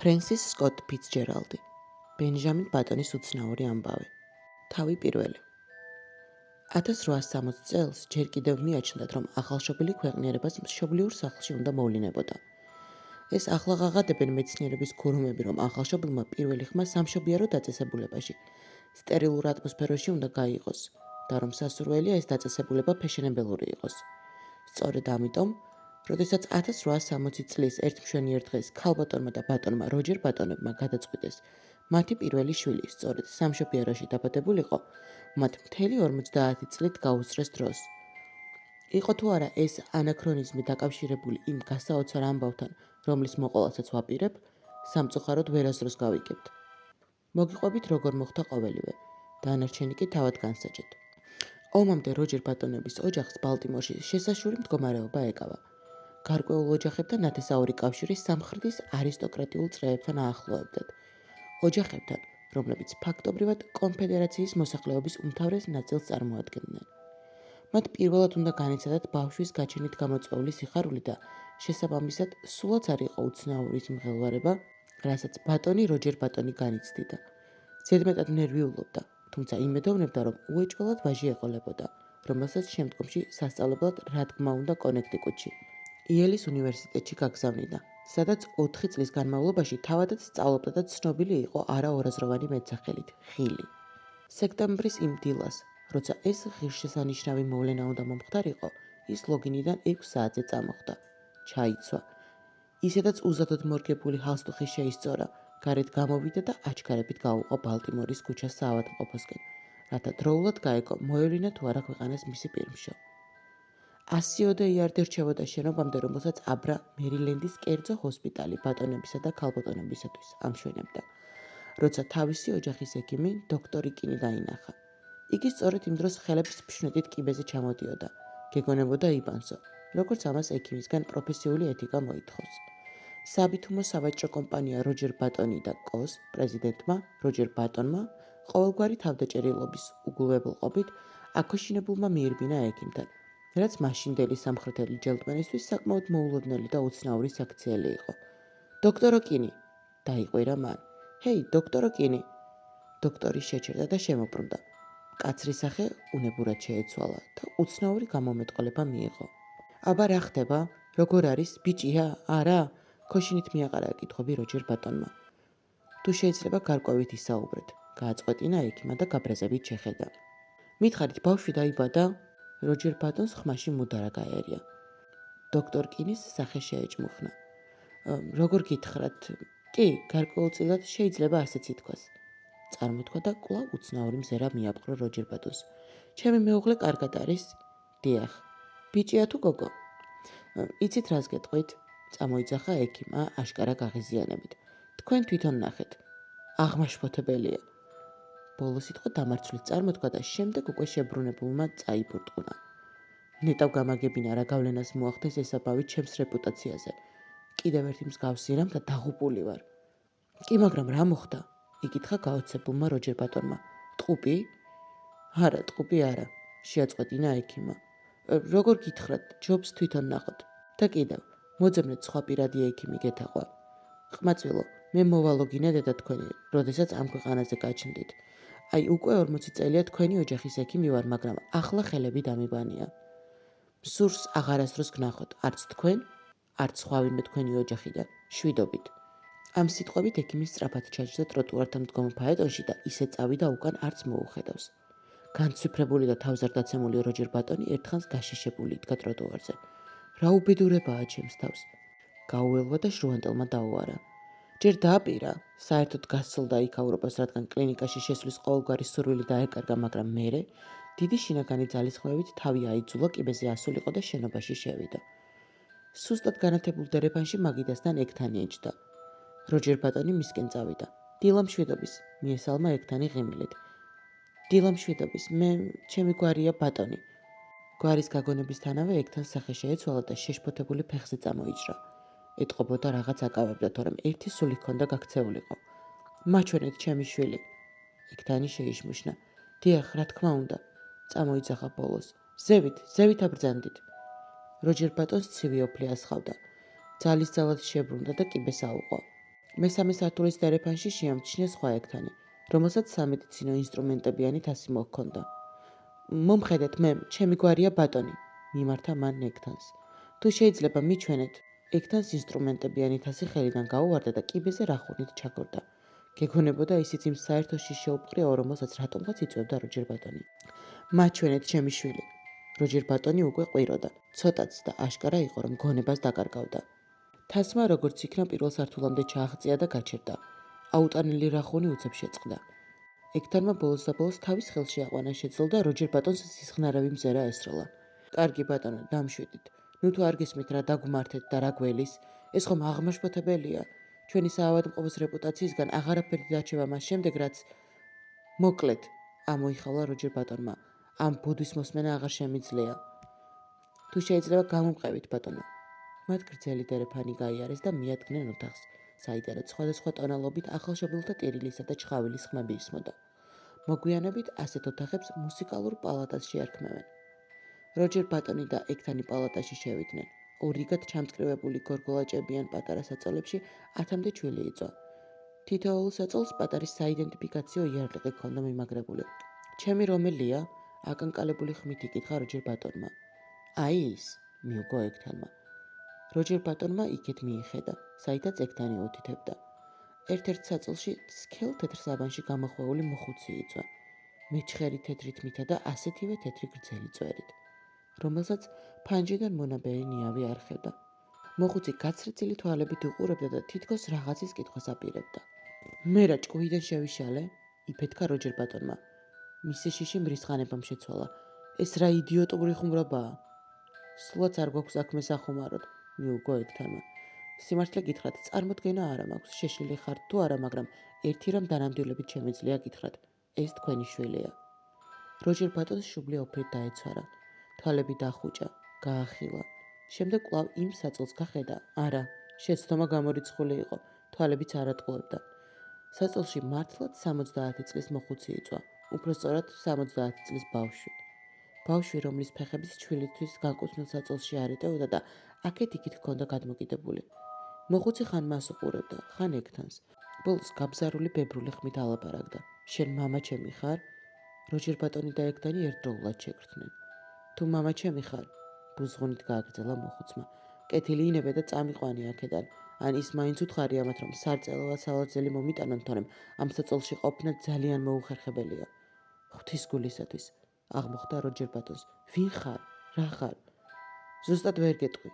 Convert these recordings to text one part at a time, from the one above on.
ფრენსის სკოტ ფიცჯერალდი, ბენჟამინ ბატონის უცნაური ამბავი. თავი პირველი. 1860 წელს ჯერ კიდევ მიაჩნდათ, რომ ახალშობილი ქვეყნიერებას მშობლიურ სახლში უნდა მოვლინებოდა. ეს ახლა ღაღადებენ მეცნიერების გურუმები, რომ ახალშობილმა პირველი ხმა სამშობიარო დაწესებულებაში, სტერილურ ატმოსფეროში უნდა გაიღოს და რომ სასურველია ეს დაწესებულება ფეშენებელური იყოს. სწორედ ამიტომ, როდესაც 1860 წლის ერთმშვენიერ დღეს ქალბატონმა და ბატონმა როჯერ ბატონებმა გადაწყვიტეს, მათი პირველი შვილი სწორედ სამშობიაროში დაბადებულიყო, მათ მთელი 50 წლით გაუსწრეს დროს. იყო თუ არა ეს ანაქრონიზმი დაკავშირებული იმ გასაოცარ ამბავთან, რომლის მოყოლასაც ვაპირებ, სამწუხაროდ ვერასდროს გავიგებთ. მოგიყვებით როგორ მოხდა ყოველივე, დანარჩენი კი თავად განსაჯეთ. ომამდე როჯერ ბატონების ოჯახს ბალტიმორში შესაშური მდგომარეობა ეკავა. გარკვეულ ოჯახებთან ნათესაური კავშირი სამხრეთის არისტოკრატიულ წრეებთან აახლოებდათ. ოჯახებთან, რომლებიც ფაქტობრივად კონფედერაციის მოსახლეობის უმთავრეს ნაწილს წარმოადგენდნენ. მათ პირველად უნდა განიცადათ ბავშვის გაჩენით გამოწვეული სიხარული და შესაბამისად სულაც არ იყო უცნაურის მღელვარება, რასაც ბატონი როჯერ ბატონი განიცდიდა. ზედმეტად ნერვიულობდა, თუმცა იმედოვნებდა, რომ უეჭველად ვაჟი ეყოლებოდა, რომელსაც შემდგომში სასწავლებლად რადგმა უნდა კონექტიკუტში, იელის უნივერსიტეტში გაგზავნიდა, სადაც 4 წლის განმავლობაში თავადაც სწავლობდა და ცნობილი იყო არაორაზროვანი მეტსახელით ხილი. სექტემბრის იმ დილას, როცა ეს ღირსშესანიშნავი მოვლენა უნდა მომხდარიყო, ის ლოგინიდან 6 საათზე წამოხდა. ჩაიცვა. ისედაც უზადოდ მორგებული ჰალსტუხი შეისწორა, გარეთ გამოვიდა და აჩქარებით გაუყო ბალტიმორის ქუჩას საავადმყოფოსკენ, რათა დროულად გაეგო მოევლინა თუ არა ქვეყანას მისი პირმშო. 100-ოდე იარდი რჩებოდა შენობამდე, რომელსაც აბრა მერილენდის კერძო ჰოსპიტალი ბატონებისა და ქალბატონებისათვის ამშვენებდა, როცა თავისი ოჯახის ექიმი დოქტორი კინი დაინახა. იგი სწორედ იმ დროს ხელებს ფშვნედით კიბეზე ჩამოდიოდა, გეგონებოდა იბანსო, როგორც ამას ექიმისგან პროფესიული ეთიკა მოითხოვს. საბითუმო სავაჭრო კომპანია როჯერ ბატონი და კოს პრეზიდენტმა როჯერ ბატონმა ყოველგვარი თავდაჭერილობის უგულებელყოფით აქოშინებულმა მიირბინა ექიმთან, რაც მაშინდელი სამხრეთელი ჯელტმენისთვის საკმაოდ მოულოდნელი და უცნაური საქციელი იყო. დოქტორო კინი, დაიყვირა მან. ჰეი, დოქტორო კინი. დოქტორი შეჩერდა და შემობრუნდა. კაცრი სახე უნებურად შეეცვალა და უცნაური გამომეტყოლება მიიღო. აბა რა ხდება? როგორ არის? ბიჭია? არა? ქოშინით მიაყარა კითხვები როჯერ ბატონმა. თუ შეიძლება გარკვევით ისაუბრეთ, გააწყვეტინა ექიმა და გაბრაზებით შეხედა. მითხარით ბავშვი დაიბადა? როჯერ ბატონს ხმაში მუდარა გაერია. დოქტორ კინის სახე შეეჭმუხნა. როგორ გითხრათ? კი, გარკვეულწილად შეიძლება ასეც ითქვას. წარმოთქვა და კვლავ უცნაური მზერა მიაპყრო როჯერ ბატონს. ჩემი მეუღლე კარგად არის? დიახ. ბიჭია თუ გოგო? იცით რას გეტყვით? წამოიძახა ექიმა აშკარა გაღიზიანებით. თქვენ თვითონ ნახეთ. აღმაშფოთებელია. ბოლო სიტყვა დამარცვლით წარმოთქვა და შემდეგ უკვე შებრუნებულმა წაიბურტყუნა. ნეტავ გამაგებინა რა გავლენას მოახდენს ესაბავი ჩემს რეპუტაციაზე. კიდევ ერთი მსგავსი რამ და დაღუპული ვარ. კი, მაგრამ რა მოხდა? იკითხა გაოცებულმა როჯერ ბატონმა. ტყუპი? არა, ტყუპი არა, შეაწყვეტინა ექიმა. როგორ გითხრათ, ჯობს თვითონ ნახოთ. და კიდევ, მოძებნეთ სხვა პირადი ექიმი გეთახვა. ყმაწვილო, მე მოვალოგინე დედა თქვენი, როდესაც ამ ქვეყანაზე გაჩნდით. აი, უკვე 40 წელია თქვენი ოჯახის ექიმი ვარ, მაგრამ ახლა ხელები დამიბანია. სურს აღარასდროს გნახოთ, არც თქვენ, არც სხვა ვინმე თქვენი ოჯახიდან, შვიდობით. ამ სიტყვებით ექიმი სწრაფად ჩაჯდა ტროტუართან მდგომ ფაეტონში და ისე წავიდა უკან არც მოუხედავს. განცვიფრებული და თავზარდაცემული როჯერ ბატონი ერთხანს გაშიშებული იდგა ტროტუარზე. რა უბედურებაა ჩემს თავს. გაუელვა და შრუანტელმა დაუარა. ჯერ დააპირა, საერთოდ გასცილდა იქაურობას, რადგან კლინიკაში შესვლის ყოველგვარი სურვილი დაეკარგა, მაგრამ მერე დიდი შინაგანი ძალისხმევით თავი აიძულა კიბეზე ასულიყო და შენობაში შევიდა. სუსტად განათებულ დერეფანში მაგიდასთან ექთანი ეჯდა. როჯერ ბატონი მისკენ წავიდა. დილა მშვიდობის, მიესალმა ექთანი ღიმილით. დილა მშვიდობის, მე ჩემი გვარია ბატონი. გვარის გაგონებისთანავე ექთანს სახე შეეცვალა და შეშფოთებული ფეხზე წამოიჭრა. ეტყობოდა რაღაც აკავებდა, თორემ ერთი სული ჰქონდა გაქცეულიყო. მაჩვენეთ ჩემი შვილი. ექთანი შეიშმუშნა. დიახ, რა თქმა უნდა. წამოიძახა ბოლოს. ზევით აბრძანდით. როჯერ ბატონს ცივი ოფლი ასხავდა. ძალის ძალად შებრუნდა და კიბეს აუყო. მესამე სართულის დერეფანში შეამჩნია სხვა ექთანი, რომელსაც სამედიცინო ინსტრუმენტებიანი თასი მოჰქონდა. მომხედეთ მე, ჩემი გვარია ბატონი, მიმართა მან ექთანს. თუ შეიძლება მიჩვენეთ, ექთანს ინსტრუმენტებიანი თასი ხელიდან გაუვარდა და კიბეზე რახურით ჩაგორდა. გეგონებოდა ისიც იმ საერთო შიშეუპყრიაო, რომელსაც რატომღაც იწვევდა როჯერ ბატონი. მაჩვენეთ, ჩემი შვილი. როჯერ ბატონი უკვე ყვიროდა, ცოტაც და აშკარა იყო, რომ გონებას დაკარგავდა. თასმა როგორც იქნა პირველ სართულამდე ჩააღწია და გაჩერდა. აუტანელი რახონი უცებ შეწყდა. ექთანმა ბოლოს და ბოლოს თავის ხელში აყვანა შეძლო და როჯერ ბატონს სისხნარავი მზერა ესროლა. კარგი ბატონო, დამშვიდით. ნუ თუ არ გესმით რა დაგმართეთ და რა გველის, ეს ხომ აღმაშფოთებელია. ჩვენი საავადმყოფოს რეპუტაციისგან აღარაფერი დარჩება მას შემდეგ, რაც მოკლედ, ამოიხალა როჯერ ბატონმა. ამ ბოდვის მოსმენა აღარ შემიძლია. თუ შეიძლება გამომყევით, ბატონო. მათ გრძელი დერეფანი გაიარეს და მიადგნენ ოთახს, საიდანაც სხვადასხვა ტონალობით ახალშობილთა ტირილისა და ჩხავილის ხმები ისმოდა. მოგვიანებით ასეთ ოთახებს მუსიკალურ პალატას შეარქმევენ. როჯერ ბატონი და ექთანი პალატაში შევიდნენ. ორიგად ჩამწკრივებული გორგოლაჭებიან პატარა საწოლებში 10-მდე ჩვილი იწვა. თითოეულ საწოლს პატარის საიდენტიფიკაციო იარლიყი ჰქონდა მიმაგრებული. ჩემი რომელია? აკანკალებული ხმით იკითხა როჯერ ბატონმა. აი ის, მიუგო ექთანმა. როჯერ ბატონმა იქეთ მიიხედა, საიდაც ექთანი უთითებდა. ერთ-ერთ საწოლში სქელ თეთრ საბანში გამოხვეული მოხუცი იწვა. მეჩხერი თეთრი თმითა და ასეთივე თეთრი გრძელი წვერით, რომელსაც ფანჯიდან მონაბერი ნიავი არხევდა. მოხუცი გაცრეცილი თვალებით უყურებდა და თითქოს რაღაცის კითხვას აპირებდა. მე რა ჭკუიდან შევიშალე? იფეთქა როჯერ ბატონმა. მისი შიში მრისხანებამ შეცვალა. ეს რა იდიოტური ხუმრობაა? სულაც არ გვაქვს საქმე სახუმაროდ, მიუგო ექთანმა. სიმართლე გითხრათ, წარმოდგენა არა მაქვს, შეშლილი ხართ თუ არა, მაგრამ ერთი რამ დანამდვილებით შემიძლია გითხრათ, ეს თქვენი შვილია. როჯერ ბატონს შუბლი ოფრით დაეცვარა, თვალები დახუჭა, გაახილა. შემდეგ კვლავ იმ საწოლს გახედა. არა, შეცდომა გამორიცხული იყო, თვალებიც არ ატყუებდა. საწოლში მართლაც 70 წლის მოხუცი იწვა, უпростоრად 70 წლის ბავშვი. ბავშვი, რომლის ფეხებიც ჩვილისთვის განკუთვნილ საწოლში არ ეტეოდა და აქეთ-იქით ჰქონდა გადმოკიდებული. მოხუცი ხან მას უყურებდა, ხან ექთანს. ბოლოს გაბზარული ბებრული ხმით ალაპარაკდა. შენ მამა ჩემი ხარ? როჯერ ბატონი და ექთანი ერთდროულად შეკრთნენ. თუ მამა ჩემი ხარ? ბუზღუნით გააგრძელა მოხუცმა. კეთილი ინებე და წამიყვანი აქედან. ან ის მაინც უთხარი ამათ, რომ სარწელავად სალაძელი მომიტანონ, თორემ ამ საწოლში ყოფნა ძალიან მოუხერხებელია. ღვთისგულისათვის, აღმოხდა როჯერ ბატონს. ვინ ხარ? რა ხარ? ზუსტად ვერ გეტყვი,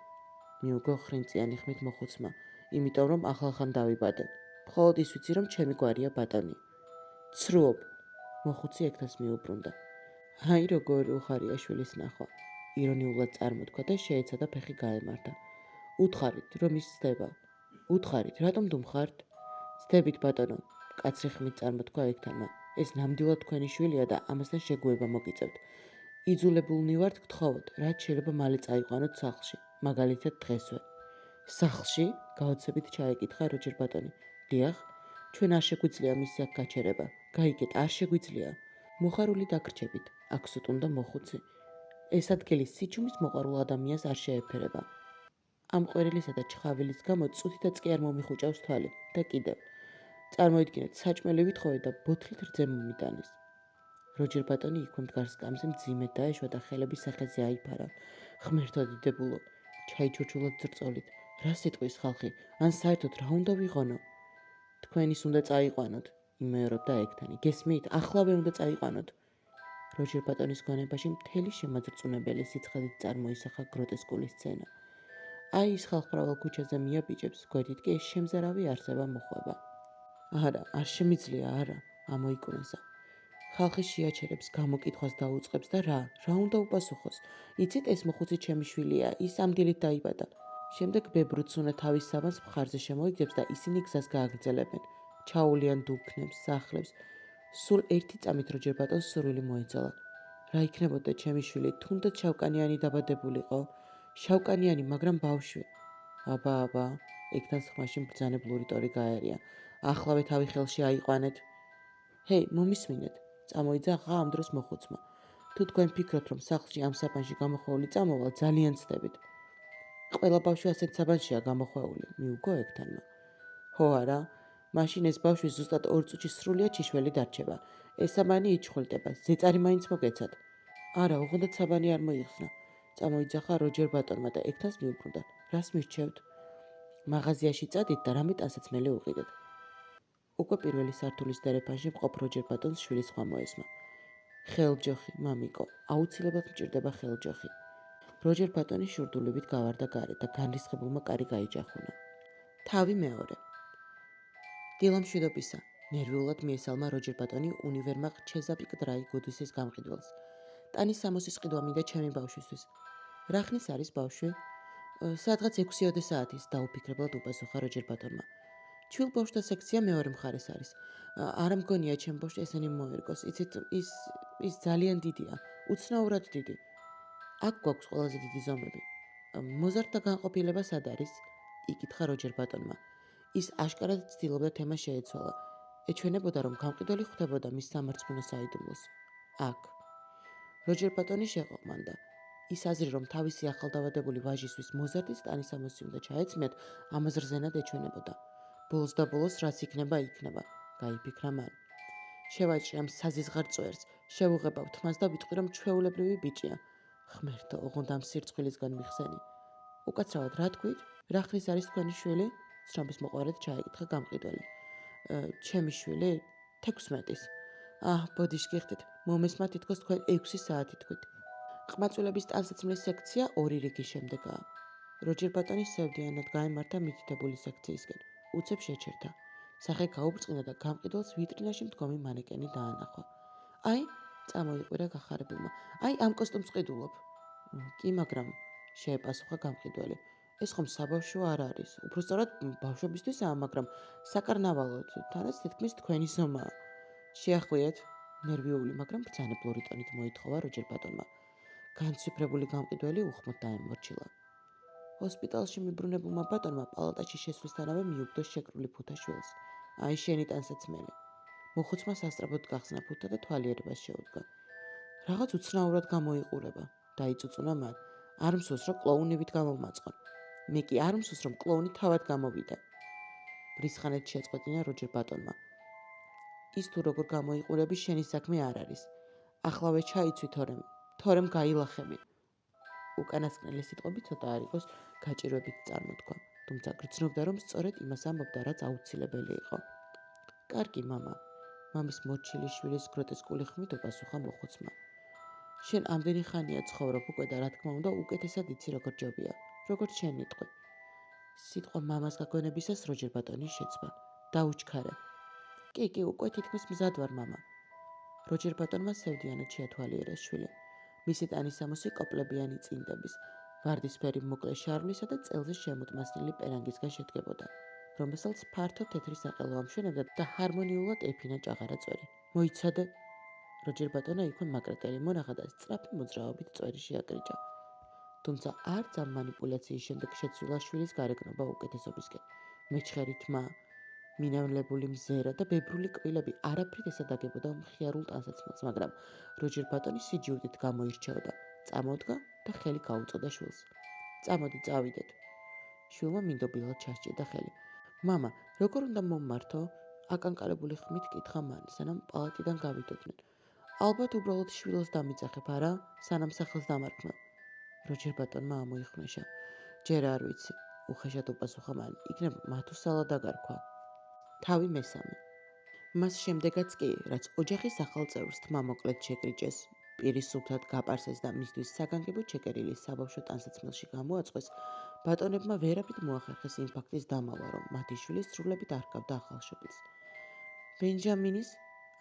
მიუგო ხრინწიანი ხმით მოხუცმა, იმიტომ რომ ახალხან დავიბადე. მხოლოდ ის ვიცი, რომ ჩემი გვარია ბატონი. ცრუობ, მოხუცი ექთანს მიუბრუნდა. აი როგორ უხარია შვილის ნახვა, ირონიულად წარმოთქვა და შეეცადა ფეხი გაემართა. უთხარით, რომ ის ცდება. უთხარით, რატომ დუმხართ? ცდებით, ბატონო, კაცრი ხმით წარმოთქვა ექთანმა. ეს ნამდვილად თქვენი შვილია და ამასთან შეგუება მოგიწევთ. იძულებულნი ვართ გთხოვოთ, რაც შეიძლება მალე წაიყვანოთ სახლში, მაგალითად დღესვე. სახლში? გაოცებით ჩაეკითხა როჯერ ბატონი. დიახ, ჩვენ არ შეგვიძლია მისი აქ გაჩერება. გაიგეთ, არ შეგვიძლია. მოხარული დაგრჩებით, აქ სუტუნდა მოხუცი. ეს ადგილი სიჩუმის მოყვარულ ადამიანს არ შეეფერება. ამ ყვერილისა და ჩხავილის გამო წუთითაც კი არ მომიხუჭავს თვალი და კიდევ. წარმოიდგინეთ, საჭმელი ვითხოვე და ბოთლით რძე მომიტანეს. როჯერ ბატონი იქვე მდგარ სკამზე მძიმედ დაეშვა და ხელების სახეზე აიფარა. ღმერთო დიდებულო, ჩაიჩურჩულად ძრწოლით. რა სიტყვის ხალხი, ან საერთოდ რა უნდა ვიყონო? თქვენის უნდა წაიყვანოთ, იმეორებდა ექთანი. გესმით, ახლავე უნდა წაიყვანოთ. როჯერ ბატონის გონებაში მთელი შემაძრწუნებელი სიცხადით წარმოისახა გროტესკული სცენა. აი ის ხალხმრავალ ქუჩაზე მიაბიჯებს, გვერდით კი ეს შემზარავი არსება მოხვება. არა, არ შემიძლია, არა, ამოიკუნესა. ხალხი შეაჩერებს, გამოკითხვას დაუწყებს და რა უნდა უპასუხოს? იცით, ეს მოხუცი ჩემი შვილია, ის ამ დილით დაიბადა. შემდეგ ბებრუცუნა თავის საბანს მხარზე შემოიგებს და ისინი გზას გააგრძელებენ. ჩაულიან დუქნებს, სახლებს. სულ ერთი წამით როჯერ ბატონს სურვილი მოეძალა. რა იქნებოდა ჩემი შვილი, თუნდაც შავკანიანი დაბადებულიყო? შავკანიანი, მაგრამ ბავშვი. აბა, ექთანს ხმაში მბრძანებლური ტორი გაერია. ახლავე თავი ხელში აიყვანეთ. ჰეი, მომისმინეთ, წამოიძახა ამ დროს მოხუცმა. თუ თქვენ ფიქრობთ, რომ სახლში ამ საბანში გამოხვეული წამოვალ, ძალიან ცდებით. ყველა ბავშვი ასეთ საბანშია გამოხვეული, მიუგო ექთანმა. ხო არა? მაშინ ეს ბავშვი ზუსტად 2 წუთში სრულიად შიშველი დარჩება. ეს საბანი იჩხვლდება. ზეწარი მაინც მოგეცათ. არა, ოღონდ საბანი არ მოიხსნა. წამოიძახა როჯერ ბატონმა და ექთანს მიუბრუნდა. რას მირჩევთ? მაღაზიაში წადით და რამე ტანსაცმელი უყიდეთ. უკვე პირველი სართულის დერეფანში მყოფ როჯერ ბატონს შვილის ხმა მოესმა. ხელჯოხი, მამიკო, აუცილებლად მჭირდება ხელჯოხი. როჯერ ბატონი შურდულებით გავარდა გარეთ და განრისხებულმა კარი გაიჯახუნა. თავი მეორე. დილა მშვიდობისა, ნერვიულად მიესალმა როჯერ ბატონი უნივერმაღ ჩეზაპიკ დრაი გუდისის გამყიდველს. ტანის სამოსის ყიდვა მინდა ჩემი ბავშვისთვის. რა ხნის არის ბავშვი? სადღაც 6-10 საათის, დაუფიქრებლად უპასუხა როჯერ ბატონმა. ჩვილ ბავშვთა სექცია მეორე მხარეს არის. არა მგონია ჩემ ბავშვს ესენი მოერგოს. იცით, ის ძალიან დიდია, უცნაურად დიდი. აქ გვაქვს ყველაზე დიდი ზომები. მოზარდთა განყოფილება სად არის? იკითხა როჯერ ბატონმა. ის აშკარად ცდილობდა თემა შეეცვალა. ეჩვენებოდა, რომ გამყიდველი ხვდებოდა მის სამარცხვინო საიდუმლოს. აქ. როჯერ ბატონი შეყოყმანდა. ის აზრი, რომ თავისი ახალდავადებული ვაჟისთვის მოზარდის ტანისამოსი უნდა ჩაეცმიათ, ამას რზენად ეჩვენებოდა. ბოლოს და ბოლოს რაც იქნება, გაიფიქრა მან. შევაჭრე ამ საზიზღარ წვერს, შევუღებავთ მას და ვიტყვი, რომ ჩვეულებრივი ბიჭია. ღმერთო, ოღონდ ამ სირცხვილისგან მიხსენი. უკაცრავად რა თქვით? რა ხნის არის თქვენი შვილი? ცნობის მოყვარედ ჩაიკითხა გამყიდველი. ჩემი შვილი 16-ის. ბოდიშ გიხდით, მომესმა თითქოს თქვენ 6 საათი თქვით. ყმაწვილების ტანსაცმლის სექცია 2 რიგის შემდეგაა. როჯერ ბატონი სევდიანად გაემართა მითითებული სექციისკენ. უცებ შეჩერდა. სახე გაუბრწყინდა და გამყიდველს ვიტრინაში მდგომი მანეკენი დაანახვა. აი, წამოიყვირა გახარებულმა. აი, ამ კოსტუმს ყიდულობ. კი, მაგრამ შეეპასუხა გამყიდველი. ეს ხომ საბავშვო არ არის. უბრალოდ ბავშვებისთვისაა, მაგრამ საკარნავალოდ, თანაც თითქმის თქვენი ზომაა. შეახვიეთ, ნერვიული, მაგრამ ბრძანებლური ტონით მოითხოვა როჯერ ბატონმა. განცვიფრებული გამყიდველი უხმოდ დაემორჩილა. ჰოსპიტალში მიბრუნებულმა ბატონმა პალატაში შესვლისთანავე მიუგდო შეკრული ფუთა შვილს. აი შენი ტანსაცმელი. მოხუცმა სასწრაფოდ გახსნა ფუთა და თვალიერებას შეუდგა. რაღაც უცნაურად გამოიყურება. დაიწუწუნა მან. არ მსურს, რომ კლოუნივით გამოვმაწყონ. მე კი არ მსურს, რომ კლოუნი თავად გამოვიდე. ბრისხანეთ შეწყვეტინა როჯერ ბატონმა. ის თუ როგორ გამოიყურები, შენი საქმე არ არის. ახლავე ჩაიცვი თორემ გაილახები. უკანასკნელი სიტყვები ცოტა არ იყოს გაჭირვებით წარმოთქვა, თუმცა გრძნობდა, რომ სწორედ იმას ამბობდა, რაც აუცილებელი იყო. კარგი, მამა, მამის მორჩილი შვილის გროტესკული ხმით უპასუხა მოხუცმა. შენ ამდენი ხანია ცხოვრობ უკვე და რა თქმა უნდა უკეთესად იცი როგორ ჯობია, როგორც შენ იტყვი. სიტყვა მამას გაგონებისას როჯერ ბატონი შეცვა. დაუჩქარე. კი, უკვე თითქმის მზად ვარ, მამა. როჯერ ბატონმა სევდიანად შეათვალიერეს შვილი. მისი ტანისამოსი კოპლებიანი წინდების, ვარდისფერი მოკლე შარვლისა და წელზე შემოტმასნილი პერანგისგან შედგებოდა, რომელსაც ფართო თეთრი საყელო ამშვენებდა და ჰარმონიულად ეფინა ჭაღარა წვერი. მოიცადე. როჯერ ბატონა იქვე მაკრეტელი მონახა და სწრაფი მოძრაობით წვერი შეაკრიჭა. თუმცა არც ამ მანიპულაციის შემდეგ შეცვლილა შვილის გარეგნობა უკეთესობისკენ. მეჩხერი თმა, მინამლებული მზერა და ბებრული კბილები არაფრით ესადაგებოდა მხიარულ ტანსაცმელს, მაგრამ როჯერ ბატონი სიჯიუტით გამოირჩეოდა. წამოდგა და ხელი გაუწოდა შვილს. წამოდი, წავიდეთ. შვილმა მინდობილად ჩასჭირდა ხელი. მამა, როგორ უნდა მომმართო? აკანკალებული ხმით კითხა მან, სანამ პალატიდან გავიდოდნენ. ალბათ უბრალოდ შვილს დამიძახებ, არა? სანამ სახელს დამარქმევ. როჯერ ბატონმა ამოიხმეშა. ჯერ არ ვიცი, უხეშად უპასუხა მან, იქნებ მათუსალა დაგარქვა. თავი მესამე. მას შემდეგაც კი, რაც ოჯახის ახალ წევრს თმა მოკლედ შეკრიჭეს, პირი სუფთად გაპარსეს და მისთვის საგანგებოდ შეკერილი საბავშვო ტანსაცმელში გამოაწყვეს, ბატონებმა ვერაფრით მოახერხეს იმ ფაქტის დამალვა, რომ მათი შვილი სრულებით არ ჰყავდა ახალშობილს. ბენჯამინის,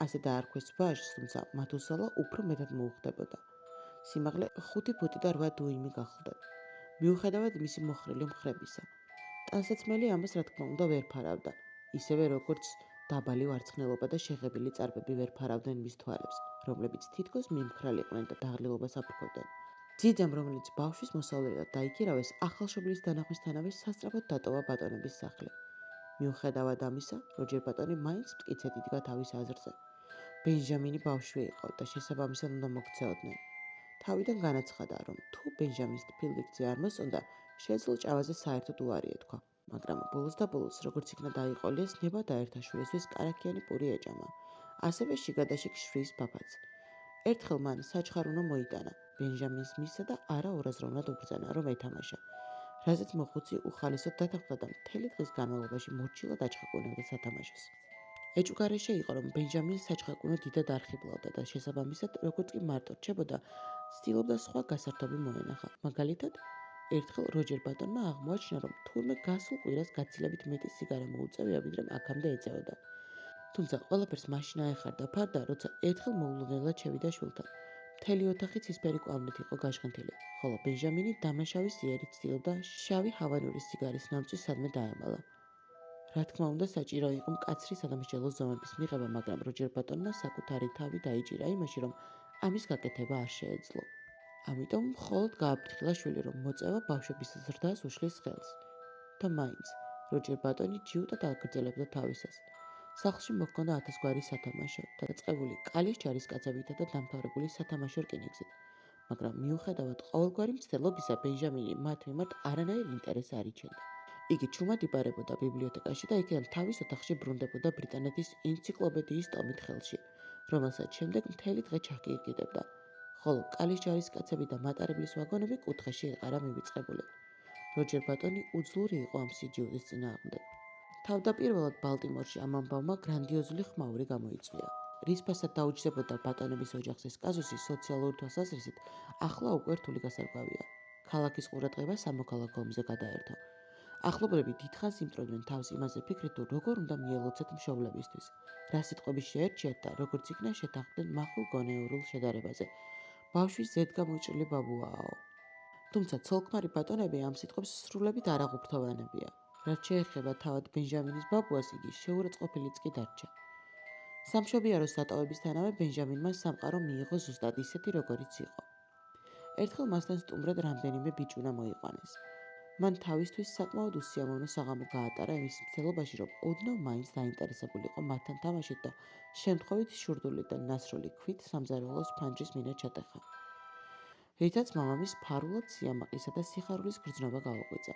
ასე დაარქვეს ვაჟს, თუმცა მათუსალა უფრო მეტად მოუხდებოდა. სიმაღლე 5 ფუტი და 8 დუიმი გახლდათ. მიუხედავად მისი მოხრილი მხრებისა. ტანსაცმელი ამას რა თქმა უნდა ვერ ფარავდა, ისევე როგორც დაბალი ვარცხნილობა და შეღებილი წარბები ვერ ფარავდნენ მის თვალებს, რომლებიც თითქოს მიმხრალ იყვნენ და დაღლილობას აფრქვევდნენ. ძიძამ, რომელიც ბავშვის მოსავლელად დაიქირავეს, ახალშობილის დანახვისთანავე სასწრაფოდ დატოვა ბატონების სახლი. მიუხედავად ამისა, როჯერ ბატონი მაინც მტკიცედ იდგა თავის აზრზე. ბენჯამინი ბავშვი იყო და შესაბამისად უნდა მოქცეოდნენ. თავიდან განაცხადა, რომ თუ ბენჯამინს თბილ რიგზე არ მოსწონდა, შეძლო ჭავაზე საერთოდ უარი ეთქვა. მაგრამ ბოლოს და ბოლოს, როგორც იქნა დაიყოლეს, ნება დაერთა შვილისთვის კარაქიანი პური ეჭამა. ასევე შიგადაშიგ შვილის ბაფაც. ერთხელ მან საჩხარუნო მოიტანა, ბენჟამინს მისცა და არა ორაზროვნად უბრძანა, რომ ეთამაშა. რაზეც მოხუცი უხალისოდ დათანხმდა და მთელი დღის განმავლობაში მორჩილად აჩხაკუნებდა სათამაშოს. ეჭვგარეშე იყო, რომ ბენჟამინს საჩხაკუნო დიდად არხიბლავდა და შესაბამისად, როგორც კი მარტო რჩებოდა, ცდილობდა სხვა გასართობი მოენახა. მაგალითად, ერთხელ როჯერ ბატონმა აღმოაჩინა, რომ თურმე გასულ კვირას გაცილებით მეტი სიგარა მოუწევია, ვიდრე აქამდე ეწეოდა. თუმცა ყველაფერს მაშინ აეხარდა ფარდა, როცა ერთხელ მოულოდნელად შევიდა შვილთან. მთელი ოთახი ცისფერი კვამლით იყო გაშღენთილი, ხოლო ბენჟამინი დამნაშავი სიერით ცდილობდა შავი ჰავანური სიგარის ნამწვი სადმე დაემალა. რა თქმა უნდა, საჭირო იყო მკაცრი სადამსჯელო ზომების მიღება, მაგრამ როჯერ ბატონმა საკუთარი თავი დაიჭირა იმაში, რომ ამის გაკეთება არ შეეძლო. ამიტომ მხოლოდ გააფრთხილა შვილი, რომ მოწევა ბავშვების ზრდას უშლის ხელს. და მაინც, როჯერ ბატონი ჯიუტად აგრძელებდა თავისას. სახლში მოჰქონდა 1000 გვარი სათამაშო, დაწყებული კალის ჯარისკაცებითა და დამთავრებული სათამაშო რკინიგზით. მაგრამ მიუხედავად ყოველგვარი მცდელობისა, ბენჟამინი მათ მიმართ არანაირ ინტერესს არ იჩენდა. იგი ჩუმად იბარებოდა ბიბლიოთეკაში და იქიდან თავის ოთახში ბრუნდებოდა ბრიტანეთის ენციკლოპედიის ტომით ხელში, რომელსაც შემდეგ მთელი დღე ჩაგიგდებდა, ხოლო კალის ჯარისკაცები და მატარებლის ვაგონები კუთხეში ეყარა მივიწყებული. როჯერ ბატონი უძლური იყო ამ სიჯიუტის წინააღმდეგ. თავდაპირველად ბალტიმორში ამ ამბავმა გრანდიოზული ხმაური გამოიწვია. რის ფასად დაუჯდებოდა ბატონების ოჯახს ეს კაზუსი სოციალური თვალსაზრისით ახლა უკვე რთული გასარკვევია. ქალაქის ყურადღება სამოქალაქო ომზე გადაერთო. ახლობლები დიდხანს იმტროდნენ თავს იმაზე ფიქრით, თუ როგორ უნდა მიელოცეთ მშობლებისთვის, რა სიტყვები შეერჩიათ და როგორც იქნა შეთანხმდნენ მახვილ გონეურულ შედარებაზე. ბავშვის ზედგამოჭრილი ბაბუაო. თუმცა ცოლქმარი ბატონები ამ სიტყვებს სრულებით არ აღუფრთოვანებია. რაც შეეხება თავად ბენჟამინის ბაბუას, იგი შეურაცხყოფილიც კი დარჩა. სამშობიაროს დატოვებისთანავე ბენჟამინმა სამყარო მიიღო ზუსტად ისეთი, როგორიც იყო. ერთხელ მასთან სტუმრად რამდენიმე ბიჭუნა მოიყვანეს. მან თავისთვის საკმაოდ უსიამოვნო საღამო გაატარა იმის მცდელობაში, რომ ოდნავ მაინც დაინტერესებული იყო მათთან თამაშით და შემთხვევით შურდული და ნასროლი ქვით სამზარეულოს ფანჯრის მინა ჩატეხა. რითაც მამამის ფარულად სიამაყისა და სიხარულის გრძნობა გაუღვიძა.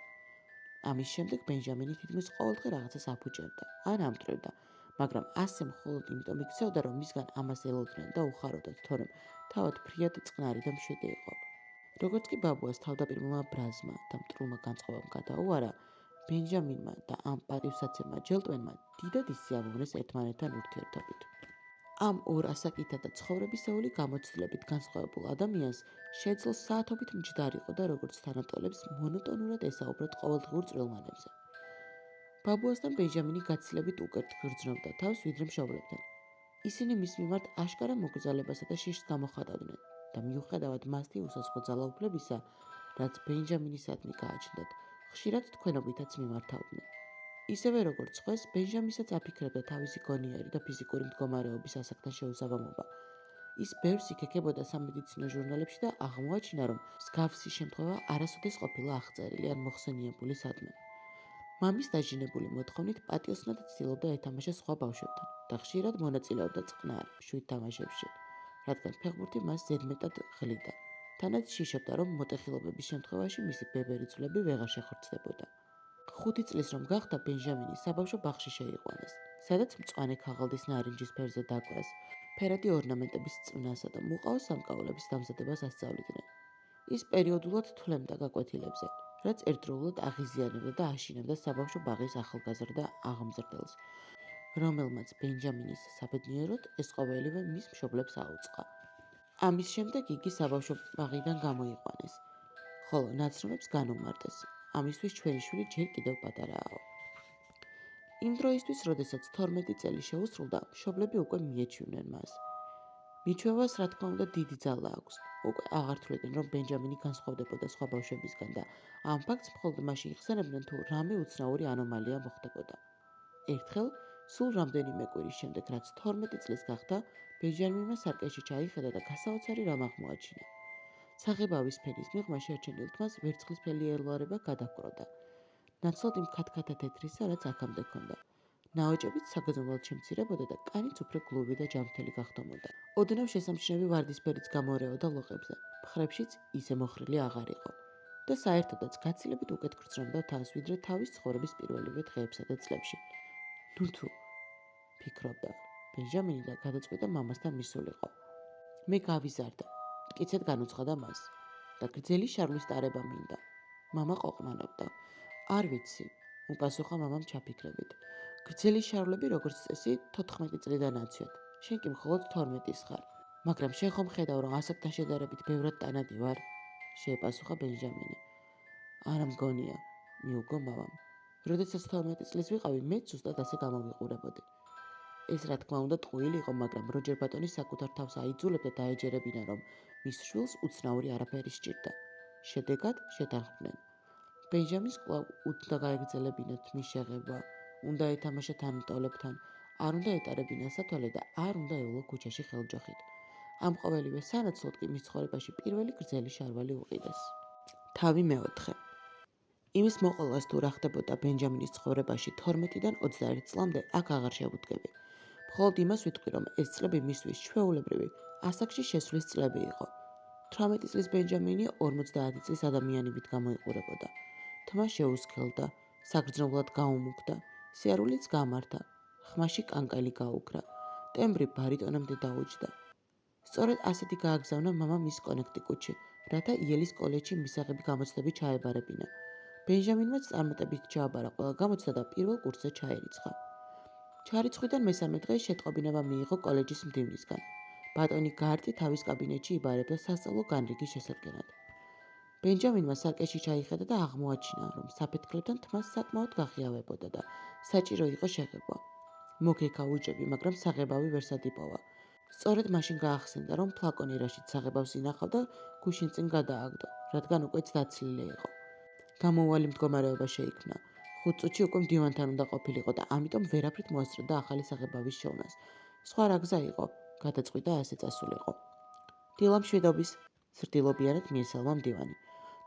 ამის შემდეგ ბენჟამინი თითქმის ყოველდღე რაღაცას აფუჭებდა, ან ამტვრევდა, მაგრამ ასე მხოლოდ იმიტომ იქცეოდა, რომ მისგან ამას ელოდნენ და უხაროდათ, თორემ თავად ფრიად წყნარი და მშვიდი იყო. როგორც კი ბაბუას თავდაპირველმა ბრაზმა და მტრულმა განწყობამ გადაუარა, ბენჟამინმა და ამ პატივსაცემმა ჯელტვენმა დიდად ისიამოვნეს ერთმანეთთან ურთიერთობით. ამ ორ ასაკითა და ცხოვრებისეული გამოცდილებით განსხვავებულ ადამიანს შეძლო საათობით მჯდარიყო და როგორც თანატოლებს მონოტონურად ესაუბროთ ყოველდღიურ წვრილმანებზე. ბაბუასთან ბენჟამინი გაცილებით უკეთ გრძნობდა თავს ვიდრე მშობლებთან. ისინი მის მიმართ აშკარა მოკრძალებასა და შიშს გამოხატავდნენ და მიუხედავად მასთი უსასხო ძალაუფლებისა, რაც ბენჟამინისადმი გააჩნდათ, ხშირად თქვენობითაც მიმართავდნენ. ისევე როგორც ხვეს, ბენჟამინსაც აფიქრებდა თავისი გონიერი და ფიზიკური მდგომარეობის ასაკთან შეუსაბამობა. ის ბევრს იქეკებოდა სამედიცინო ჟურნალებში და აღმოაჩინა, რომ მსგავსი შემთხვევა არასოდეს ყოფილა აღწერილი ან მოხსენიებული სადმე. მამის დაჟინებული მოთხოვნით პატიოსნად ცდილობდა ეთამაშა სხვა ბავშვებთან და ხშირად მონაწილეობდა წყნარ, მშვიდ თამაშებში, რადგან ფეხბურთი მას ზედმეტად ღლიდა. თანაც შიშობდა, რომ მოტეხილობების შემთხვევაში მისი ბებერი ძვლები ვეღარ შეხორცდებოდა. 5 წლის რომ გახდა, ბენჟამინი საბავშვო ბაღში შეიყვანეს, სადაც მწვანე ქაღალდის ნარინჯის ფერზე დაკვას, ფერადი ორნამენტების წვნასა და მუყაოს სამკაულების დამზადებას ასწავლიდნენ. ის პერიოდულად თვლემდა გაკვეთილებზე, რაც ერთდროულად აღიზიანებდა და აშინებდა საბავშვო ბაღის ახალგაზრდა აღმზრდელს, რომელმაც ბენჟამინის საბედნიეროდ ეს ყოველივე მის მშობლებს აუწყა. ამის შემდეგ იგი საბავშვო ბაღიდან გამოიყვანეს, ხოლო ნაცნობებს განუმარტეს. ამისთვის ჩვენი შვილი ჯერ კიდევ პატარააო. იმ დროისთვის, როდესაც 12 წელი შეუსრულდა, მშობლები უკვე მიეჩვივნენ მას. მიჩვევას, რა თქმა უნდა, დიდი ძალა აქვს. უკვე აღარ თვლიდნენ, რომ ბენჯამინი განსხვავდებოდა სხვა ბავშვებისგან და ამ ფაქტს მხოლოდ მაშინ იხსენებდნენ, თუ რამე უცნაური ანომალია მოხდებოდა. ერთხელ, სულ რამდენიმე კვირის შემდეგ, რაც 12 წლის გახდა, ბენჯამინმა სარკეში ჩაიხედა და გასაოცარი რამ აღმოაჩინა. საღებავის ფენის მიღმა შერჩენილ თმას ვერცხლისფერი ელვარება გადაჰკროდა. ნაცვლად იმ ქათქათა თეთრისა, რაც აქამდე ჰქონდა. ნაოჭებით საგრძნობლად შემცირებოდა და კანიც უფრო გლუვი და ჯანმრთელი გახდომოდა. ოდნავ შესამჩნევი ვარდისფერიც გამორეოდა ლოყებზე, მხრებშიც ისე მოხრილი აღარ იყო. და საერთოდაც გაცილებით უკეთ გრძნობდა თავს, ვიდრე თავის ცხოვრების პირველივე დღეებსა და წლებში. ნუ თუ, ფიქრობდა ბენჟამინი და გადაწყვიტა მამასთან მისულიყო. მე გავიზარდა, მტკიცედ განუცხადა მას და გრძელი შარვლის ტარება მინდა. მამა ყოყმანობდა. არ ვიცი, უპასუხა მამამ ჩაფიქრებით. გრძელი შარვლები როგორც წესი 14 წლიდან აცვიათ. შენ კი მხოლოდ 12-ის ხარ. მაგრამ შენ ხომ ხედავ, რომ ასაკთან შედარებით ბევრად ტანადი ვარ? შეეპასუხა ბენჟამინი. არა მგონია, მიუგო მამამ. როდესაც 12 წლის ვიყავი, მეც ზუსტად ასე გამოვიყურებოდი. ეს რა თქმა უნდა ტყუილი იყო, მაგრამ როჯერ ბატონი საკუთარ თავს აიძულებდა დაეჯერებინა, რომ მის შვილს უცნაური არაფერი სჭირდა. შედეგად შეთანხმდნენ. ბენჟამინს კვლავ უნდა გაეგრძელებინათ მის შეღება, უნდა ეთამაშა თანმტოლებთან, არ უნდა ეტარებინა სათვალე და არ უნდა ეულო ქუჩაში ხელჯოხით. ამ ყოველივე სანაცვლოდ კი მის ცხოვრებაში პირველი გრძელი შარვალი უყიდეს. თავი მეოთხე. იმის მოყოლას თუ რა ხდებოდა ბენჯამინის ცხოვრებაში 12-დან 21 წლამდე აქ აღარ შევუდგები. მხოლოდ იმას ვიტყვი, რომ ეს წლები მისთვის ჩვეულებრივი ასაკში შესვლის წლები იყო. 18 წლის ბენჯამინი 50 წლის ადამიანებით გამოიყურებოდა. თმა შეუსქელდა, საგრძნობლად გაუმუქდა, სიარულიც გამართა, ხმაში კანკელი გაუქრა, ტემბრი ბარიტონამდე დაუჯდა. სწორედ ასეთი გააგზავნა მამა მის კონექტიკუტში, რათა იელის კოლეჯში მისაღები გამოცდები ჩაებარებინა. ბენჟამინმაც წარმატებით ჩააბარა ყველა გამოცდა და პირველ კურსზე ჩაერიცხა. ჩარიცხვიდან მესამე დღე შეტყობინება მიიღო კოლეჯის მდივნისგან. ბატონი გარტი თავის კაბინეტში იბარებდა სასწავლო განრიგის შესადგენად. ბენჯამინმა სარკეში ჩაიხედა და აღმოაჩინა, რომ საფეთქლებთან თმას საკმაოდ გახიავებოდა და საჭირო იყო შეღება. მოგექა უჯები, მაგრამ საღებავი ვერ სადიპოვა. სწორედ მაშინ გაახსენდა, რომ ფლაკონი რაშიც საღებავს ინახავდა, გუშინ წინ გადააგდო, რადგან უკვე დაცლილი იყო. გამოუვალი მდგომარეობა შეიქმნა. 5 წუთში უკვე მდივანთან უნდა ყოფილიყო და ამიტომ ვერაფრით მოასწრებდა ახალი საღებავის შევნას. სხვა რა გზა იყო, გადაწყვიტა ასე წასულიყო. დილა მშვიდობის, სრდილობიანად მიესალმა მდივანი.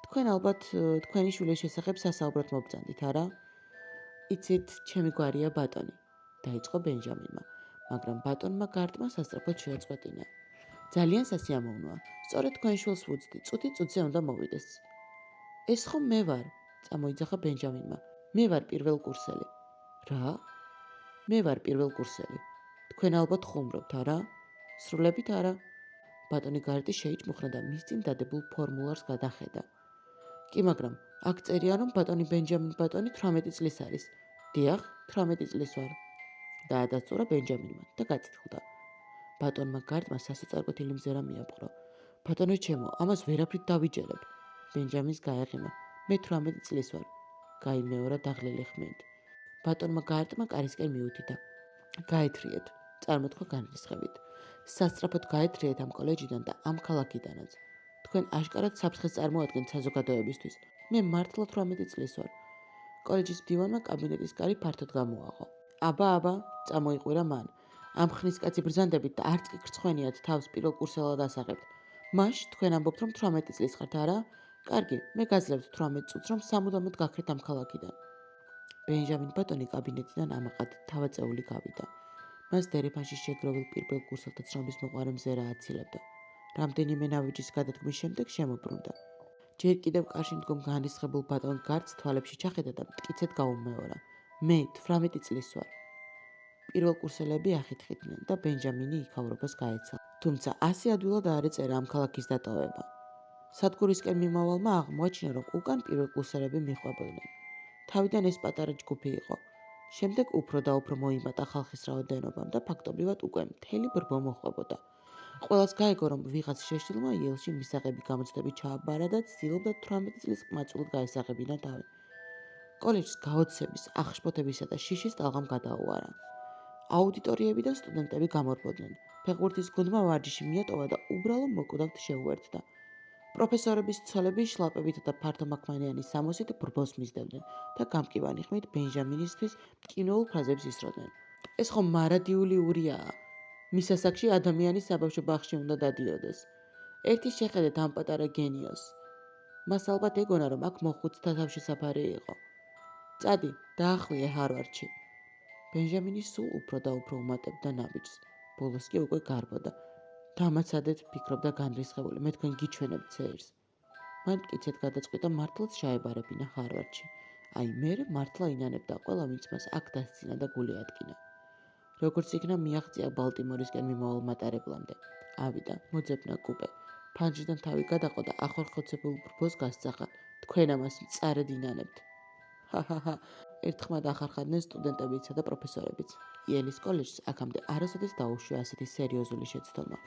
თქვენ ალბათ თქვენი შვილის შესახებ სასაუბრად მობრძანდით, არა? იცით, ჩემი გვარია ბატონი, დაიწყო ბენჯამინმა, მაგრამ ბატონმა გარტმა სასწრაფოდ შეაწყვეტინა. ძალიან სასიამოვნოა, სწორედ თქვენ შვილს ვუძდი, წუთი წუთზე უნდა მოვიდეს. ეს ხომ მე ვარ, წამოიძახა ბენჯამინმა. მე ვარ პირველ კურსელი. რა? მე ვარ პირველ კურსელი. თქვენ ალბათ ხუმრობთ, არა? სრულებით არა. ბატონი გარტი შეიჭმუხნა და მის წინ დადებულ ფორმულარს გადახედა. კი, მაგრამ აქ წერია, რომ ბატონი ბენჯამინ ბატონი 18 წლის არის. დიახ, 18 წლის ვარ. დაადასტურა ბენჯამინმა და გაწითხლდა. ბატონმა გარტმა სასოწარკვეთილი მზერა მიაპყრო. ბატონო ჩემო, ამას ვერაფრით დავიჯერებ. ბენჯამინს გაეღიმა. მე 18 წლის ვარ. გაიმეორა დაღლილი ხმით. ბატონმა გარტმა კარისკენ მიუთიტა. გაეთრიეთ, წარმოთქვა განრისხებით. სასწრაფოდ გაეთრიეთ ამ კოლეჯიდან და ამ ქალაქიდანაც. თქვენ აშკარად საფრთხეს წარმოადგენთ საზოგადოებისთვის. მე მართლა 18 წლის ვარ. კოლეჯის მდივანმა კაბინეტის კარი ფართოდ გამოაღო. აბა, წამოიყვირა მან. ამ ხნის კაცი ბრძანდებით და არც კი გრცხვენიათ თავს პირველ კურსელად ასაღებთ. მაშ თქვენ ამბობთ, რომ 18 წლის ხართ, არა? კარგი, მე გაძლევთ 18 წუთს, რომ სამუდამოდ გაქრეთ ამ ქალაქიდან. ბენჯამინ ბატონი კაბინეტიდან ამაყად თავაწეული გავიდა. მას დერეფანში შეგროვილ პირველ კურსელთა ცნობის მოყარე მზერა აცილებდა. რამდენიმე ნავიჯის გადადგმის შემდეგ შემოbrunდა. ჯერ კიდევ კარში მდგომ განრისხებულ ბატონ გარტს თვალებში ჩახედა და მტკიცედ გაუმეორა. მე 18 წლის ვარ. პირველ კურსელები ახითხიდნენ და ბენჯამინი იქაურობას გაეცა. თუმცა ასე ადვილად არ ეწერა ამ ქალაქის დატოვება. სადგურისკენ მიმავალმა აღმოაჩინა, რომ უკან პირველ კურსელები მიჰყვებოდნენ. თავიდან ეს პატარა ჯგუფი იყო. შემდეგ უფრო და უფრო მოიმატა ხალხის რაოდენობამ და ფაქტობრივად უკვე მთელი ბრბო მოჰყვებოდა. ყველას გაეგო, რომ ვიღაც შეშლილმა იელში მისაღები გამოცდები ჩააბარა და ცდილობდა 18 წლის ყმაწვილად გაესაღებინა თავი. კოლეჯს გაოცების, აღშფოთებისა და შიშის ტალღამ გადაუარა. აუდიტორიებიდან სტუდენტები გამორბოდნენ. ფეხბურთის გუნდმა ვარჯიში მიატოვა და უბრალო მოკვდავთ შეუერთდა. პროფესორების ცოლები შლაპებით და ფართომაქმანიანი სამოსით ბრბოს მისდევდნენ და გამკივანი ხმით ბენჯამინისთვის მტკივნეულ ფრაზებს ისროდნენ. ეს ხომ მარადიული ურიაა. მის ასაკში ადამიანი საბავშვო ბაღში უნდა დადიოდეს. ერთი შეხედეთ ამ პატარა გენიოს. მას ალბათ ეგონა, რომ აქ მოხუცთა თავშესაფარი იყო. წადი, დაახვიე ჰარვარდში. ბენჯამინი სულ უფრო და უფრო უმატებდა ნაბიჯს. ბოლოს კი უკვე გარბოდა. დამაცადეთ, ფიქრობდა განრისხებული, მე თქვენ გიჩვენებთ ცერს. მან მტკიცედ გადაწყვიტა მართლაც ჩაებარებინა ჰარვარდში. აი მერე მართლა ინანებდა ყველა ვინც მას აქ დასცინა და გული ადგინა. როგორც იქნა მიაღწია ბალტიმორისკენ მიმავალ მატარებლამდე. ავიდა, მოძებნა კუპე. ფანჯრიდან თავი გადაყო და ახორხოცებულ ბრბოს გასწახა. თქვენ ამას მწარედ ინანებთ. ჰაჰაჰა, ერთხმად ახარხადნენ სტუდენტებიცა და პროფესორებიც. იელის კოლეჯს აქამდე არასოდეს დაუშვია ასეთი სერიოზული შეცდომა.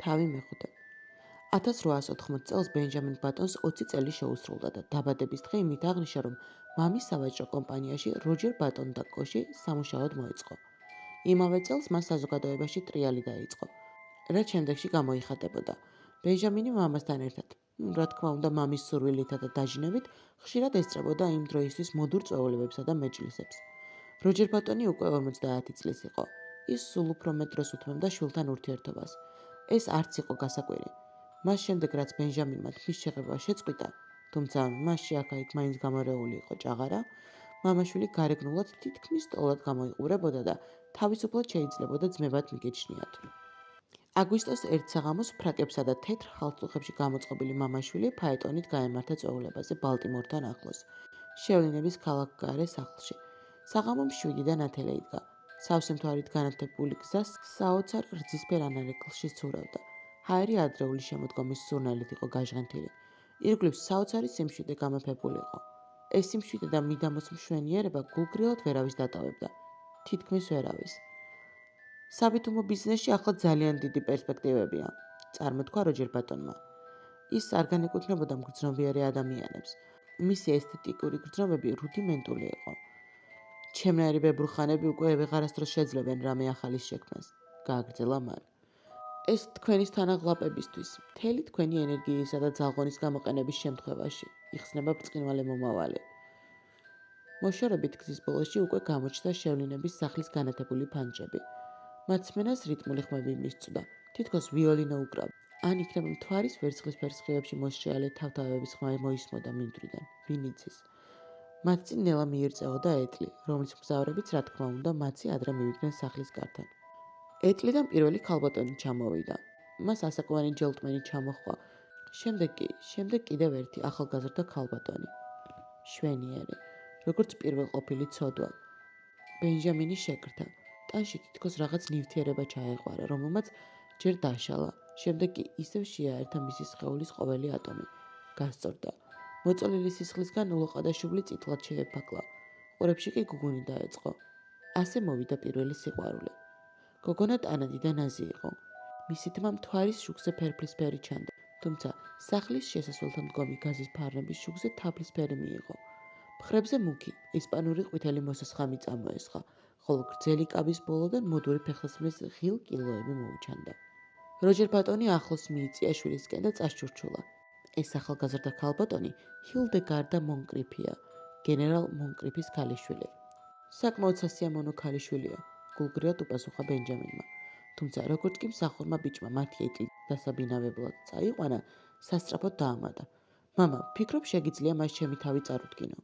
თავი მეხუთე. 1880 წელს ბენჯამინ ბატონს 20 წელი შეუსრულდა და დაბადების დღე იმით აღნიშნა, რომ მამის სავაჭრო კომპანიაში როჯერ ბატონ და კოში სამუშაოდ მოეწყო. იმავე წელს მან საზოგადოებაში ტრიალი დაიწყო, რაც შემდეგში გამოიხატებოდა. ბენჯამინი მამასთან ერთად, რა თქმა უნდა, მამის სურვილითა და დაჟინებით, ხშირად ესწრებოდა იმ დროისთვის მოდურ წვეულებებსა და მეჯლისებს. როჯერ ბატონი უკვე 50 წლის იყო. ის სულ უფრო მეტ დროს უთმობდა შვილთან ურთიერთობას. ეს არც იყო გასაკვირი. მას შემდეგ, რაც ბენჯამინმა თმის შეღება შეწყვიტა, თუმცა მასში აქა-იქ მაინც გამორეული იყო ჭაღარა, მამაშვილი გარეგნულად თითქმის ტოლად გამოიყურებოდა და თავისუფლად შეიძლებოდა ძმებად მიგეჩნიათ. აგვისტოს 1 საღამოს ფრაკებსა და თეთრ ხალწუხებში გამოწყობილი მამაშვილი ფაეტონით გაემართა წვეულებაზე ბალტიმორთან ახლოს, შევლინების ქალაქგარე სახლში. საღამომ 7-დან ათელი იდგა. სავსე მთვარით განათებული გზა საოცარ რძისფერ ანარეკლში ცურავდა. ჰაერი ადრეული შემოდგომის სურნელით იყო გაჟღენთილი. ირგვლივ საოცარი სიმშვიდე გამეფებული იყო. ეს სიმშვიდე და მიდამოს მშვენიერება გულგრილად ვერავის დატოვებდა. თითქმის ვერავის. საბითუმო ბიზნესში ახლა ძალიან დიდი პერსპექტივებია, წარმოთქვა როჯერ ბატონმა. ის არ განეკუთვნებოდა მგრძნობიარე ადამიანებს. მისი ესთეტიკური გრძნობები რუდიმენტული იყო. ჩემნაირი ბებრუხანები უკვე ვეღარასდროს შეძლებენ რამე ახალის შექმნას, გააგრძელა მან. ეს თქვენის თანაღლაპებისთვის, მთელი თქვენი ენერგიისა და ძალღონის გამოყენების შემთხვევაში იხსნება ბრწყინვალე მომავალი. მოშორებით გზის ბოლოში უკვე გამოჩნდა შევლინების სახლის განათებული ფანჯრები. მაცმენას რიტმული ხმები მისწვდა, თითქოს ვიოლინო უკრავდა. ან იქნება მთვარის ვერცხლისფერ სხივებში მოსჭრიალე თავთავების ხმა მოისმოდა მინდვრიდან, ვინ იცის. მათ წინ ნელა მიირწეოდა ეტლი, რომლის მგზავრებიც რა თქმა უნდა მათი ადრე მივიდნენ სახლის გართან. ეტლიდან პირველი ქალბატონი ჩამოვიდა. მას ასაკვანი ჯელტმენი ჩამოჰყვა. შემდეგ კიდევ ერთი ახალგაზრდა ქალბატონი. შვენიერი, როგორც პირველ ყოფილი ცოდვა. ბენჯამინი შეკრთა. ტანში თითქოს რაღაც ნივთიერება ჩაეღვარა, რომელმაც ჯერ დაშალა, შემდეგ კი ისევ შეაერთა მისი სხეულის ყოველი ატომი. გასწორდა. მოწოლილი სისხლისგან ლოყა და შუბლი წითლად შეეფაქლა. ყურებში კი გუგუნი დაეწყო. ასე მოვიდა პირველი სიყვარული. გოგონა ტანადი და ნაზი იყო. მისი თმა მთვარის შუქზე ფერფლისფერი ჩანდა, თუმცა სახლის შესასვლელთან მდგომი გაზის ფარნების შუქზე თაფლისფერი მიიღო. მხრებზე მუქი, ესპანური ყვითელი მოსასხამი წამოესხა, ხოლო გრძელი კაბის ბოლოდან მოდური ფეხსაცმლის ღილ კილოები მოუჩანდა. როჯერ ბატონი ახლოს მიიწია შვილისკენ და წაშჩურჩულა. ეს ახალგაზრდა ქალბატონი ჰილდეგარდა მონკრიფია, გენერალ მონკრიფის ქალიშვილი. საკმაოდ სასიამოვნო ქალიშვილია, გულგრილად უპასუხა ბენჯამინმა. თუმცა როგორც კი მსახურმა ბიჭმა მათი ეტლი დასაბინავებლად წაიყვანა, სასწრაფოდ დაამატა. მამა, ვფიქრობ შეგიძლია მას ჩემი თავი წარუდგინო.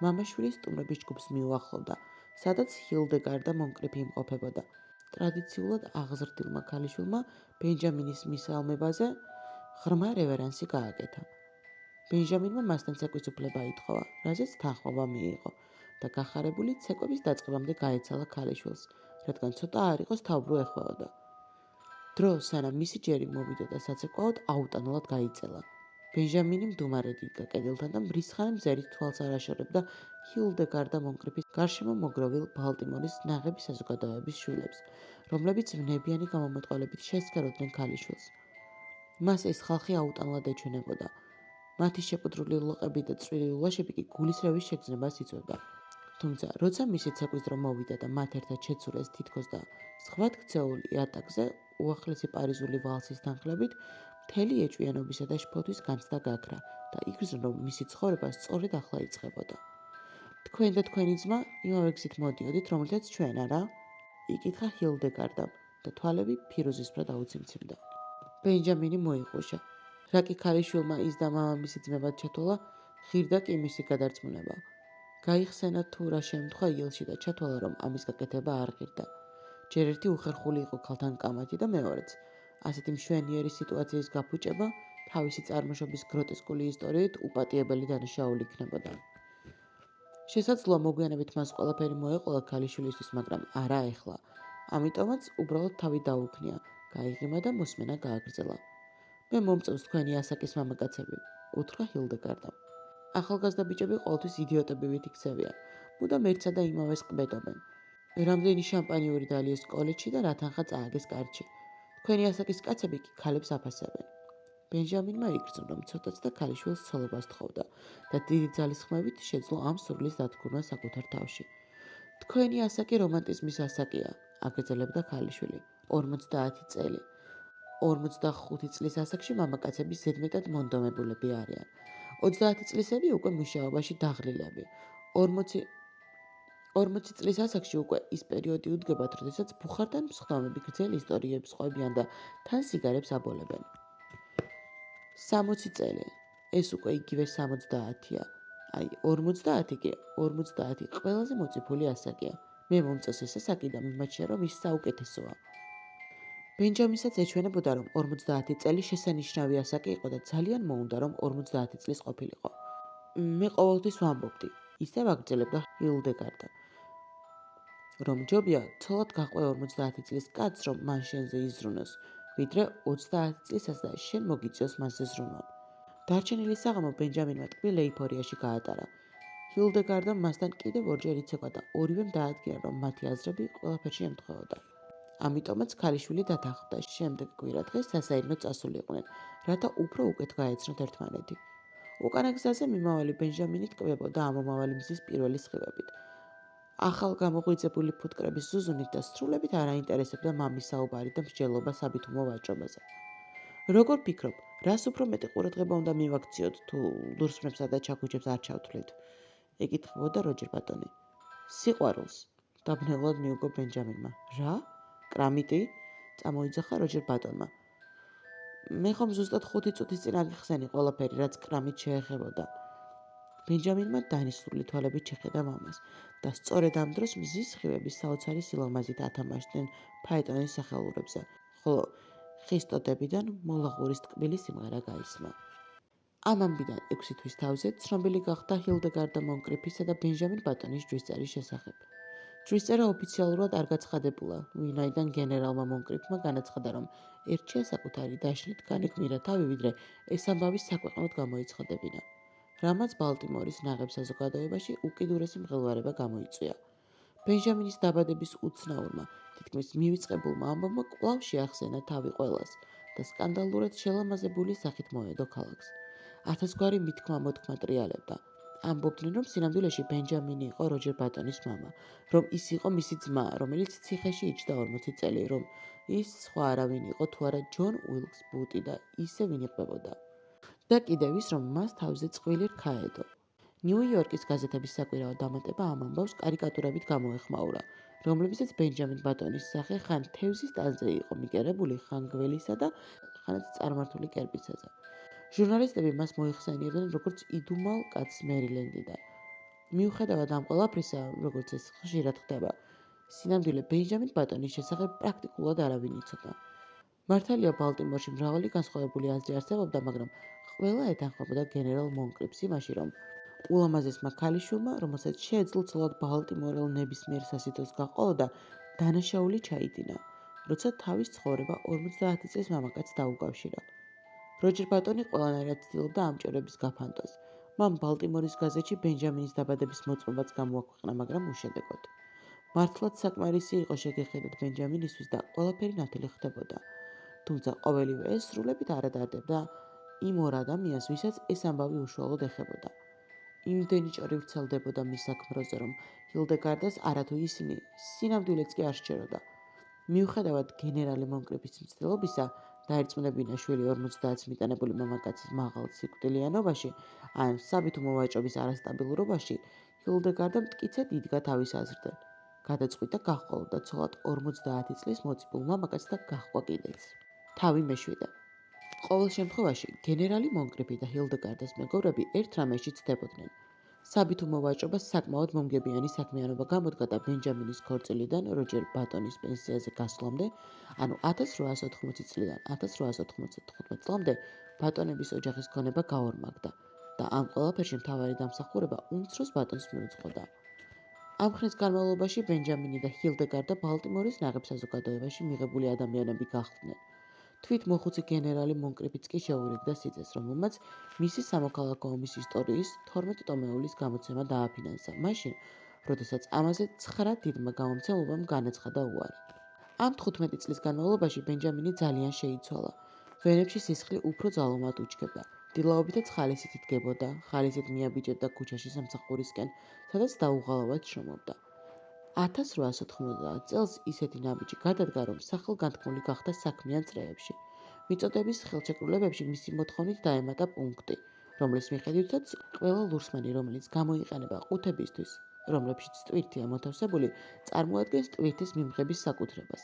მამაშვილი სტუმრების ჯგუფს მიუახლოვდა, სადაც ჰილდეგარდა მონკრიფი იმყოფებოდა. ტრადიციულად აღზრდილმა ქალიშვილმა ბენჯამინის მისალმებაზე ღრმა რევერანსი გააკეთა. ბენჯამინმა მასთან ცეკვის უფლება ითხოვა, რაზეც თანხმობა მიიღო და გახარებული ცეკვების დაწყებამდე გაეცალა ქალიშვილს, რადგან ცოტა არ იყოს თავბრუ ეხვეოდა. დრო, სანამ მისი ჯერი მოვიდა და საცეკვაოდ აუტანულად გაიწელა. ბენჯამინი მდუმარედ იდგა კედელთან და მრისხანე მზერით თვალს არ აშორებდა ჰილდეგარდა მონკრიფის გარშემო მოგროვილ ბალტიმორის ნაღები საზოგადოების შვილებს, რომლებიც ვნებიანი გამომეტყველებით შესქეროდნენ ქალიშვილს. მას ეს ხალხი აუტანლად ეჩვენებოდა. მათი შეპუდრული ლოყები და წვრილი ულვაშები კი გულისრევის შეგრძნებას იწვევდა. თუმცა, როცა მისი ცეკვის დრო მოვიდა და მათ ერთად შეცურეს თითქოს და სხვად ქცეული იატაკზე უახლესი პარიზული ვალსის თანხლებით, მთელი ეჭვიანობისა და შფოთვის განცდა გაქრა და იგრძნო, რომ მისი ცხოვრება სწორედ ახლა იწყებოდა. თქვენ და თქვენი ძმა იმავე გზით მოდიოდით, რომელთაც ჩვენ, არა? იკითხა ჰილდეგარდამ და თვალები ფირუზისფრად აუციმციმდა. ბენჯამინი მოიყუშა. რა კი ქალიშვილმა ის და მამამისი ძმებად ჩათვალა, ღირდა კი მისი გადარწმუნება. გაიხსენა თუ რა შემთხვევა იელში და ჩათვალა, რომ ამის გაკეთება არ ღირდა. ჯერ ერთი უხერხული იყო ქალთან კამათი და მეორეც, ასეთი მშვენიერი სიტუაციის გაფუჭება თავისი წარმოშობის გროტესკული ისტორიით უპატიებელი დანაშაული იქნებოდა. შესაძლოა მოგვიანებით მას ყველაფერი მოეყოლა ქალიშვილისთვის, მაგრამ არა ეხლა. ამიტომაც უბრალოდ თავი დაუქნია, გაიღიმა და მოსმენა გააგრძელა. მე მომწონს თქვენი ასაკის მამაკაცები, უთხრა ჰილდეგარდამ. ახალგაზრდა ბიჭები ყოველთვის იდიოტები იქცევიან. მუდამ ერთსა და იმავეს ყბედობენ. რამდენი შამპანიური დალიეს კოლეჯში და რა თანხა წააგეს კარჩი. თქვენი ასაკის კაცები კი ქალებს აფასებენ. ბენჟამინმა იგრძნო, რომ ცოტაც და ქალიშვილს ცოლობას თხოვდა და დიდი ძალისხმევით შეძლო ამ სურვილის დათქურვა საკუთარ თავში. თქვენი ასაკი რომანტიზმის ასაკია, აგრძელებდა ქალიშვილი. 50 წელი. 45 წლის ასაკში მამაკაცები ზედმეტად მონდომებულები არიან. 30 წლისები უკვე მუშაობაში დაღლილები. 40 წლის ასაკში უკვე ის პერიოდი უდგებათ, როდესაც ბუხართან მსხდომები გრძელი ისტორიებს ყვებიან და თან სიგარებს აბოლებენ. 60 წელი. ეს უკვე იგივე 70-ია. აი, 50 კი, 50 ყველაზე მოწიფული ასაკია. მე მომწონს ეს ასაკი და მიმაჩნია, რომ ის საუკეთესოა. ბენჯამინსაც ეჩვენებოდა, რომ 50 წელი შესანიშნავი ასაკი იყო და ძალიან მოუნდა, რომ 50 წლის ყოფილიყო. მე ყოველთვის ვამბობდი, ისევ აგრძელებდა ჰილდეგარდა, რომ ჯობია ცოლად გაყვე 50 წლის კაცს, რომ მან შენზე იზრუნოს, ვიდრე 30 წლისას და შენ მოგიწევს მასზე ზრუნვა. დარჩენილი საღამო ბენჯამინმა ტკბილ ეიფორიაში გაატარა. ჰილდეგარდამ მასთან კიდევ ორჯერ იცეკვა და ორივემ დაადგინა, რომ მათი აზრები ყველაფერში ემთხვეოდა. ამიტომაც ქალიშვილი დათანხმდა შემდეგ კვირა დღეს სასაირნო წასულიყვნენ, რათა უფრო უკეთ გაეცნოთ ერთმანეთი. უკანა გზაზე მიმავალი ბენჯამინი ტკბებოდა ამომავალი მზის პირველი სხივებით. ახალ გამოღვიძებული ფუტკრების ზუზუნით და სრულებით არ აინტერესებდა მამის საუბარი და მსჯელობა საბითუმო ვაჭრობაზე. როგორ ფიქრობ, რას უფრო მეტი ყურადღება უნდა მივაქციოთ, თუ ლურსმნებსა და ჩაქუჩებს არ ჩავთვლით? ეკითხებოდა როჯერ ბატონი. სიყვარულს, დაბნელულად მიუგო ბენჯამინმა. რა? კრამიტი? წამოიძახა როჯერ ბატონმა. მე ხომ ზუსტად 5 წუთის წინ აგიხსენი ყველაფერი, რაც კრამით შეეხებოდა. ბენჯამინმა დანიშნული თვალებით შეხედა მამას და სწორედ ამ დროს მზის სხივები საოცარი სილამაზით ათამაშდნენ ფაეტონის სახელურებზე, ხოლო ხის ტოტებიდან მოლაღურის ტკბილი სიმღერა გაისმა. ამ ამბიდან 6 თვის თავზე ცნობილი გახდა ჰილდეგარდა მონკრიფისა და ბენჯამინ ბატონის ჯვისწერის შესახებ. ჯვისწერა ოფიციალურად არ გაცხადებულა, ვინაიდან გენერალმა მონკრიფმა განაცხადა, რომ ერთჩია საკუთარი დაშლით განეგმირა თავი, ვიდრე ეს ამბავი საქვეყნოდ გამოეცხადებინა. რამაც ბალტიმორის ნაღებ საზოგადოებაში უკიდურესი მღელვარება გამოიწვია. ბენჯამინის დაბადების უცნაურმა, თითქმის მივიწყებულმა ამბავმა კვლავ შეახსენა თავი ყველას და სკანდალურად შელამაზებული სახით მოედო ქალაქს. ათასგვარი მითქმა-მოთქმა ტრიალებდა. ამბობდნენ, რომ სინამდვილეში ბენჯამინი იყო როჯერ ბატონის მამა, რომ ის იყო მისი ძმა, რომელიც ციხეში იჯდა 40 წელი, რომ ის სხვა არავინ იყო თუ არა ჯონ უილკს ბუტი და ისე ვინ იყვებოდა. და კიდევ ის, რომ მას თავზე წყვილი რქა ედო. ნიუ-იორკის გაზეთების საკვირაო დამატება ამ ამბავს კარიკატურებით გამოეხმაურა, რომლებიცაც ბენჯამინ ბატონის სახე ხან თევზის ტანზე იყო მიგერებული, ხან გველისა და ხანაც წარმართული კერპიცაზე. ჟურნალისტები მას მოიხსენიებდნენ როგორც იდუმალ კაცს მერილენდიდან. მიუხედავად ამ ყველაფრისა, როგორც ეს ხშირად ხდება, სინამდვილე ბენჯამინ ბატონის შესახებ პრაქტიკულად არავინ იცოდა. მართალია ბალტიმორში მრავალი განსხვავებული აზრი არსებობდა, მაგრამ ყველა ეთანხმებოდა გენერალ მონკრიფს იმაში, რომ ულამაზესმა ქალიშვილმა, რომელსაც შეეძლო ცოლად ბალტიმორელ ნებისმიერ სასიცოცხლოს გაყოლოდა, დანაშაული ჩაიდინა, როცა თავის ცხოვრება 50 წლის მამაკაცს დაუკავშირა. როჯერ ბატონი ყველანაირად ცდილობდა ამჭერების გაფანტოს. მან ბალტიმორის გაზეთში ბენჯამინის დაბადების მოწმობაც გამოაქვეყნა, მაგრამ უშედეგოდ. მართლაც საკმარისი იყო შეგეხედათ ბენჯამინისთვის და ყველაფერი ნათელი ხდებოდა. თუმცა ყოველივე ეს სრულებით არ ადარდებდა იმ ორ ადამიანს, ვისაც ეს ამბავი უშუალოდ ეხებოდა. იმდენი ჭორი ვრცელდებოდა მის საქმროზე, რომ ჰილდეგარდას არათუ ისინი სინამდვილეც კი არ სჯეროდა. მიუხედავად გენერალი მონკრიფის მცდელობისა, დაერწმუნებინა შვილი 50-ს მიტანებული მამაკაცის მაღალ სიკვდილიანობაში, ან საბითუმო ვაჭრობის არასტაბილურობაში, ჰილდეგარდა მტკიცედ იდგა თავის აზრზე. გადაწყვიტა გაჰყოლოდა ცოლად 50 წლის მოწიფულ მამაკაცს და გაჰყვა კიდეც. თავი მეშვიდე. ყოველ შემთხვევაში, გენერალი მონკრიფი და ჰილდეგარდას მეგობრები ერთ რამეში ცდებოდნენ. საბითუმო ვაჭრობას საკმაოდ მომგებიანი საქმიანობა გამოდგა და ბენჯამინის ქორწილიდან როჯერ ბატონის პენსიაზე გასვლამდე, ანუ 1880 წლიდან 1895 წლამდე ბატონების ოჯახის გონება გაორმაგდა და ამ ყველაფერში მთავარი დამსახურება უმცროს ბატონს მიუძღოდა. ამ ხნის განმავლობაში ბენჯამინი და ჰილდეგარდა ბალტიმორის ნაღებ საზოგადოებაში მიღებული ადამიანები გახდნენ. თვით მოხუცი გენერალი მონკრიფიც კი შეურიგდა სიძეს, რომელმაც მისი სამოქალაქო ომის ისტორიის 12 ტომეულის გამოცემა დააფინანსა, მაშინ, როდესაც ამაზე 9 დიდმა გამომცემლობამ განაცხადა უარი. ამ 15 წლის განმავლობაში ბენჯამინი ძალიან შეიცვალა. ვენებში სისხლი უფრო ძალომად უჩქებდა. დილაობითაც ხალისით იდგებოდა, ხალისით მიაბიჭებდა ქუჩაში სამსახურისკენ, სადაც დაუღალავად შრომობდა. 1890 წელს ისეთი ნაბიჯი გადადგა, რომ სახელგანთქმული გახდა საქმიან წრეებში. მიწოდების ხელშეკრულებებში მისი მოთხოვნით დაემატა პუნქტი, რომლის მიხედვითაც ყველა ლურსმანი, რომელიც გამოიყენება ყუთებისთვის, რომლებშიც ტვირთია მოთავსებული, წარმოადგენს ტვირთის მიმღების საკუთრებას.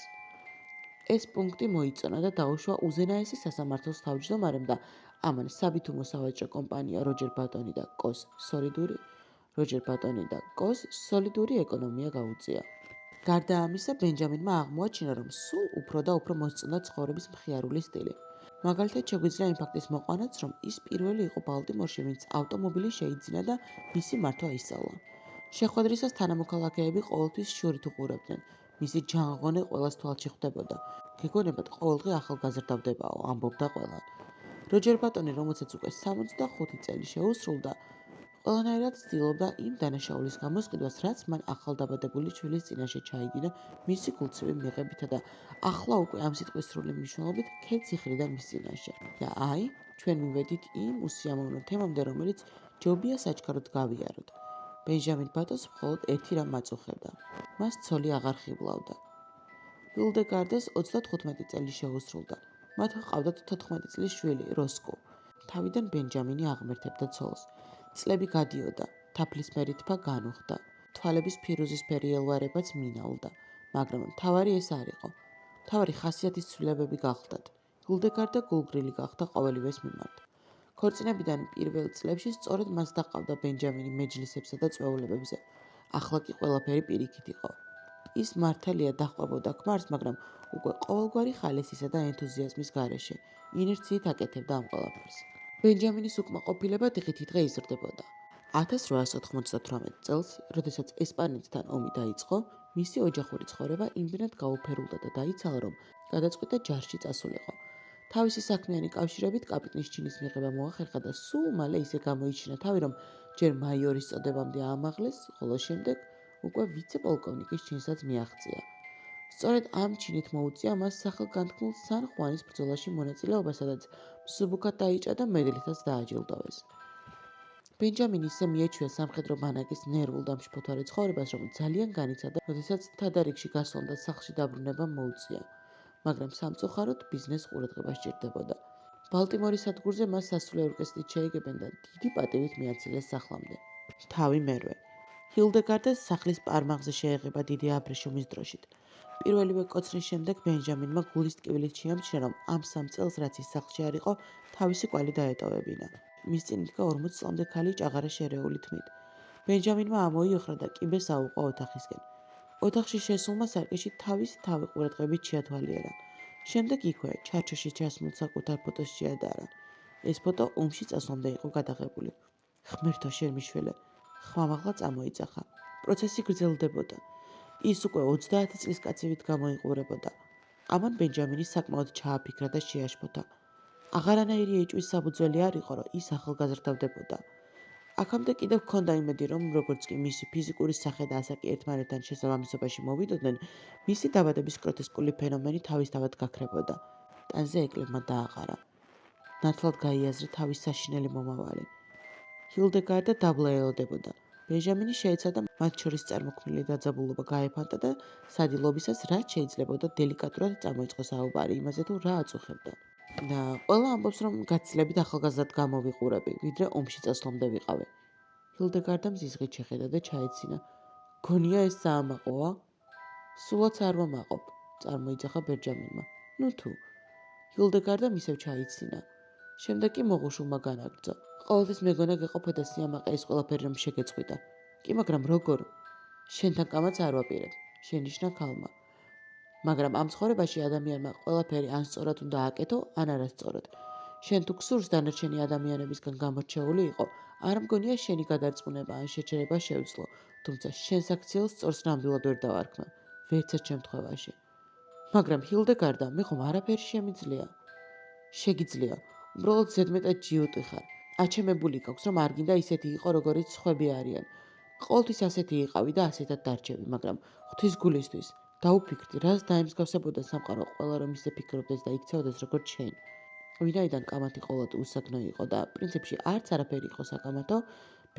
ეს პუნქტი მოიწონა და დაუშვა უზენაესი სასამართლოს თავმჯდომარემ და ამან საბითუმო სავაჭრო კომპანია როჯერ ბატონი და კოს სოლიდური ეკონომია გაუწია. გარდა ამისა, ბენჯამინმა აღმოაჩინა, რომ სულ უფრო და უფრო მოსწონდა ცხოვრების მხიარული სტილი. მაგალითად, შეგვიძლია იმ ფაქტის მოყვანაც, რომ ის პირველი იყო ბალტიმორში, ვინც ავტომობილი შეიძინა და მისი მართვა ისწავლა. შეხვედრისას თანამოქალაქეები ყოველთვის შურით უყურებდნენ. მისი ჯანღონე ყველას თვალში ხვდებოდა. გეგონებათ ყოველდღე ახალგაზრდავდებაო, ამბობდა ყველა. როჯერ ბატონი, რომელსაც უკვე 65 წელი შეუსრულდა, ყველანაირად ცდილობდა იმ დანაშაულის გამოსყიდვას, რაც მან ახალდაბადებული შვილის წინაშე ჩაიდინა მისი გულცივი მიღებითა და ახლა უკვე ამ სიტყვის სრული მნიშვნელობით ქედს იხრიდა მის წინაშე. და აი, ჩვენ მივედით იმ უსიამოვნო თემამდე, რომელიც ჯობია საჩქაროდ გავიაროთ. ბენჯამინ ბატონს მხოლოდ ერთი რამ აწუხებდა. მას ცოლი აღარ ხიბლავდა. ჰილდეგარდეს 35 წელი შეუსრულდა. მათ ჰყავდათ 14 წლის შვილი, როსკო. თავიდან ბენჯამინი აღმერთებდა ცოლს. წლები გადიოდა, თაფლისმერი თბა განუხდა, თვალების ფირუზისფერი ელვარებაც მინაულდა, მაგრამ მთავარი ეს არ იყო. მთავარი ხასიათის ცვლილებები გახლდათ. ჰილდეგარდა გულგრილი გახდა ყოველივეს მიმართ. ქორწინებიდან პირველ წლებში სწორედ მას დაყავდა ბენჯამინი მეჯლისებსა და წვეულებებზე. ახლა კი ყველაფერი პირიქით იყო. ის მართალია დაჰყვებოდა ქმარს, მაგრამ უკვე ყოველგვარი ხალისისა და ენთუზიაზმის გარეშე, ინერციით აკეთებდა ამ ყველაფერს. ბენჯამინის უკმაყოფილება დღითიდღე იზრდებოდა. 1898 წელს, როდესაც ესპანეთთან ომი დაიწყო, მისი ოჯახური ცხოვრება იმდენად გაუფერულდა და დაიცალა, რომ გადაწყვიტა ჯარში წასულიყო. თავისი საქმიანი კავშირებით კაპიტნის ჩინის მიღება მოახერხა და სულ მალე ისე გამოიჩინა თავი, რომ ჯერ მაიორის წოდებამდე აამაღლეს, ხოლო შემდეგ უკვე ვიცე-პოლკოვნიკის ჩინსაც მიაღწია. სწორედ ამ ჩინით მოუწია მას სახელგანთქმულ სან ხუანის ბრძოლაში მონაწილეობა, სადაც მსუბუქად დაიჭრა და მედლითაც დააჯილდოვეს. ბენჯამინი ისე მიეჩვია სამხედრო ბანაკის ნერვულ და მშფოთარე ცხოვრებას, რომ ძალიან განიცადა, როდესაც თადარიგში გასვლამ და სახლში დაბრუნებამ მოუწია, მაგრამ სამწუხაროდ ბიზნეს ყურადღება სჭირდებოდა. ბალტიმორის სადგურზე მას სასულე ორკესტრით შეეგებენ და დიდი პატივით მიაცილეს სახლამდე. თავი მერვე. ჰილდეგარდეს სახლის პარმაღზე შეეღება დიდი აბრეშუმის დროშით. პირველივე კოცნის შემდეგ ბენჯამინმა გულის ტკივილით შეამჩნია, რომ ამ 3 წელს, რაც ის სახლში არ იყო, თავისი კვალი დაეტოვებინა. მის წინ იდგა 40 წლამდე ქალი ჭაღარა შერეული თმით. ბენჯამინმა ამოიოხრა და კიბეს აუყვა ოთახისკენ. ოთახში შესულმა სარკეში თავისი თავი ყურადღებით შეათვალიერა. შემდეგ იქვე, ჩარჩოში ჩასმულ საკუთარ ფოტოს შეადარა. ეს ფოტო ომში წასვლამდე იყო გადაღებული. ღმერთო შერმიშველე, ხმამაღლა წამოიძახა. პროცესი გრძელდებოდა. ის უკვე 30 წლის კაცივით გამოიყურებოდა. ამან ბენჯამინი საკმაოდ ჩააფიქრა და შეაშფოთა. აღარანაირი ეჭვის საფუძველი არ იყო, რომ ის ახალგაზრდავდებოდა. აქამდე კიდევ ჰქონდა იმედი, რომ როგორც კი მისი ფიზიკური სახე და ასაკი ერთმანეთთან შესაბამისობაში მოვიდოდნენ, მისი დაბადების გროტესკული ფენომენი თავისთავად გაქრებოდა. ტანზე ეკლებმა დააყარა. ნათლად გაიაზრა თავის საშინელი მომავალი. ჰილდეგარდა დაბლა ელოდებოდა. ბენჯამინი შეეცადა მათ შორის წარმოქმნილი დაძაბულობა გაეფანტა და სადილობისას რაც შეიძლებოდა დელიკატურად წამოიწყო საუბარი იმაზე, თუ რა აწუხებდა. და ყველა ამბობს, რომ გაცილებით ახალგაზრდად გამოვიყურები, ვიდრე ომში წასვლამდე ვიყავი. ჰილდეგარდამ ზიზღით შეხედა და ჩაეცინა. გონია ეს საამაყოა? სულაც არ მომაყობ, წარმოიძახა ბენჯამინმა. ნუ თუ. ჰილდეგარდამ ისევ ჩაიცინა. შემდეგ კი მოღუშულმა განაგრძო. ყოველთვის მეგონა გეყოფოდა სიამაყე ეს ყველაფერი რომ შეგეწყვიტა. კი, მაგრამ როგორ? შენთან კამაც არ ვაპირებ, შენიშნა ქალმა. მაგრამ ამ ცხოვრებაში ადამიანმა ყველაფერი ან სწორად უნდა აკეთო, ან არასწორად. შენ თუ გსურს დანარჩენი ადამიანებისგან გამორჩეული იყო, არ მგონია შენი გადარწმუნება ან შეჩერება შეუძლო, თუმცა შენს აქციელს სწორს ნამდვილად ვერ დავარქმევ, ვერცერთ შემთხვევაში. მაგრამ ჰილდეგარდა, მე ხომ არაფერი შემიძლია. შეგიძლია, უბრალოდ ზედმეტად ჯიუტი ხარ. აჩემებული გაქვს, რომ არ გინდა ისეთი იყო, როგორიც სხვები არიან. ყოველთვის ასეთი იყავი და ასეთად დარჩევი, მაგრამ ღვთის გულისთვის დაუფიქრდი, რას დაემსგავსებოდა სამყარო ყველა რომ ისე ფიქრობდეს და იქცეოდეს როგორც შენ. ვინაიდან კამათი ყოველად უსაგნო იყო და პრინციპში არც არაფერი იყო საკამათო,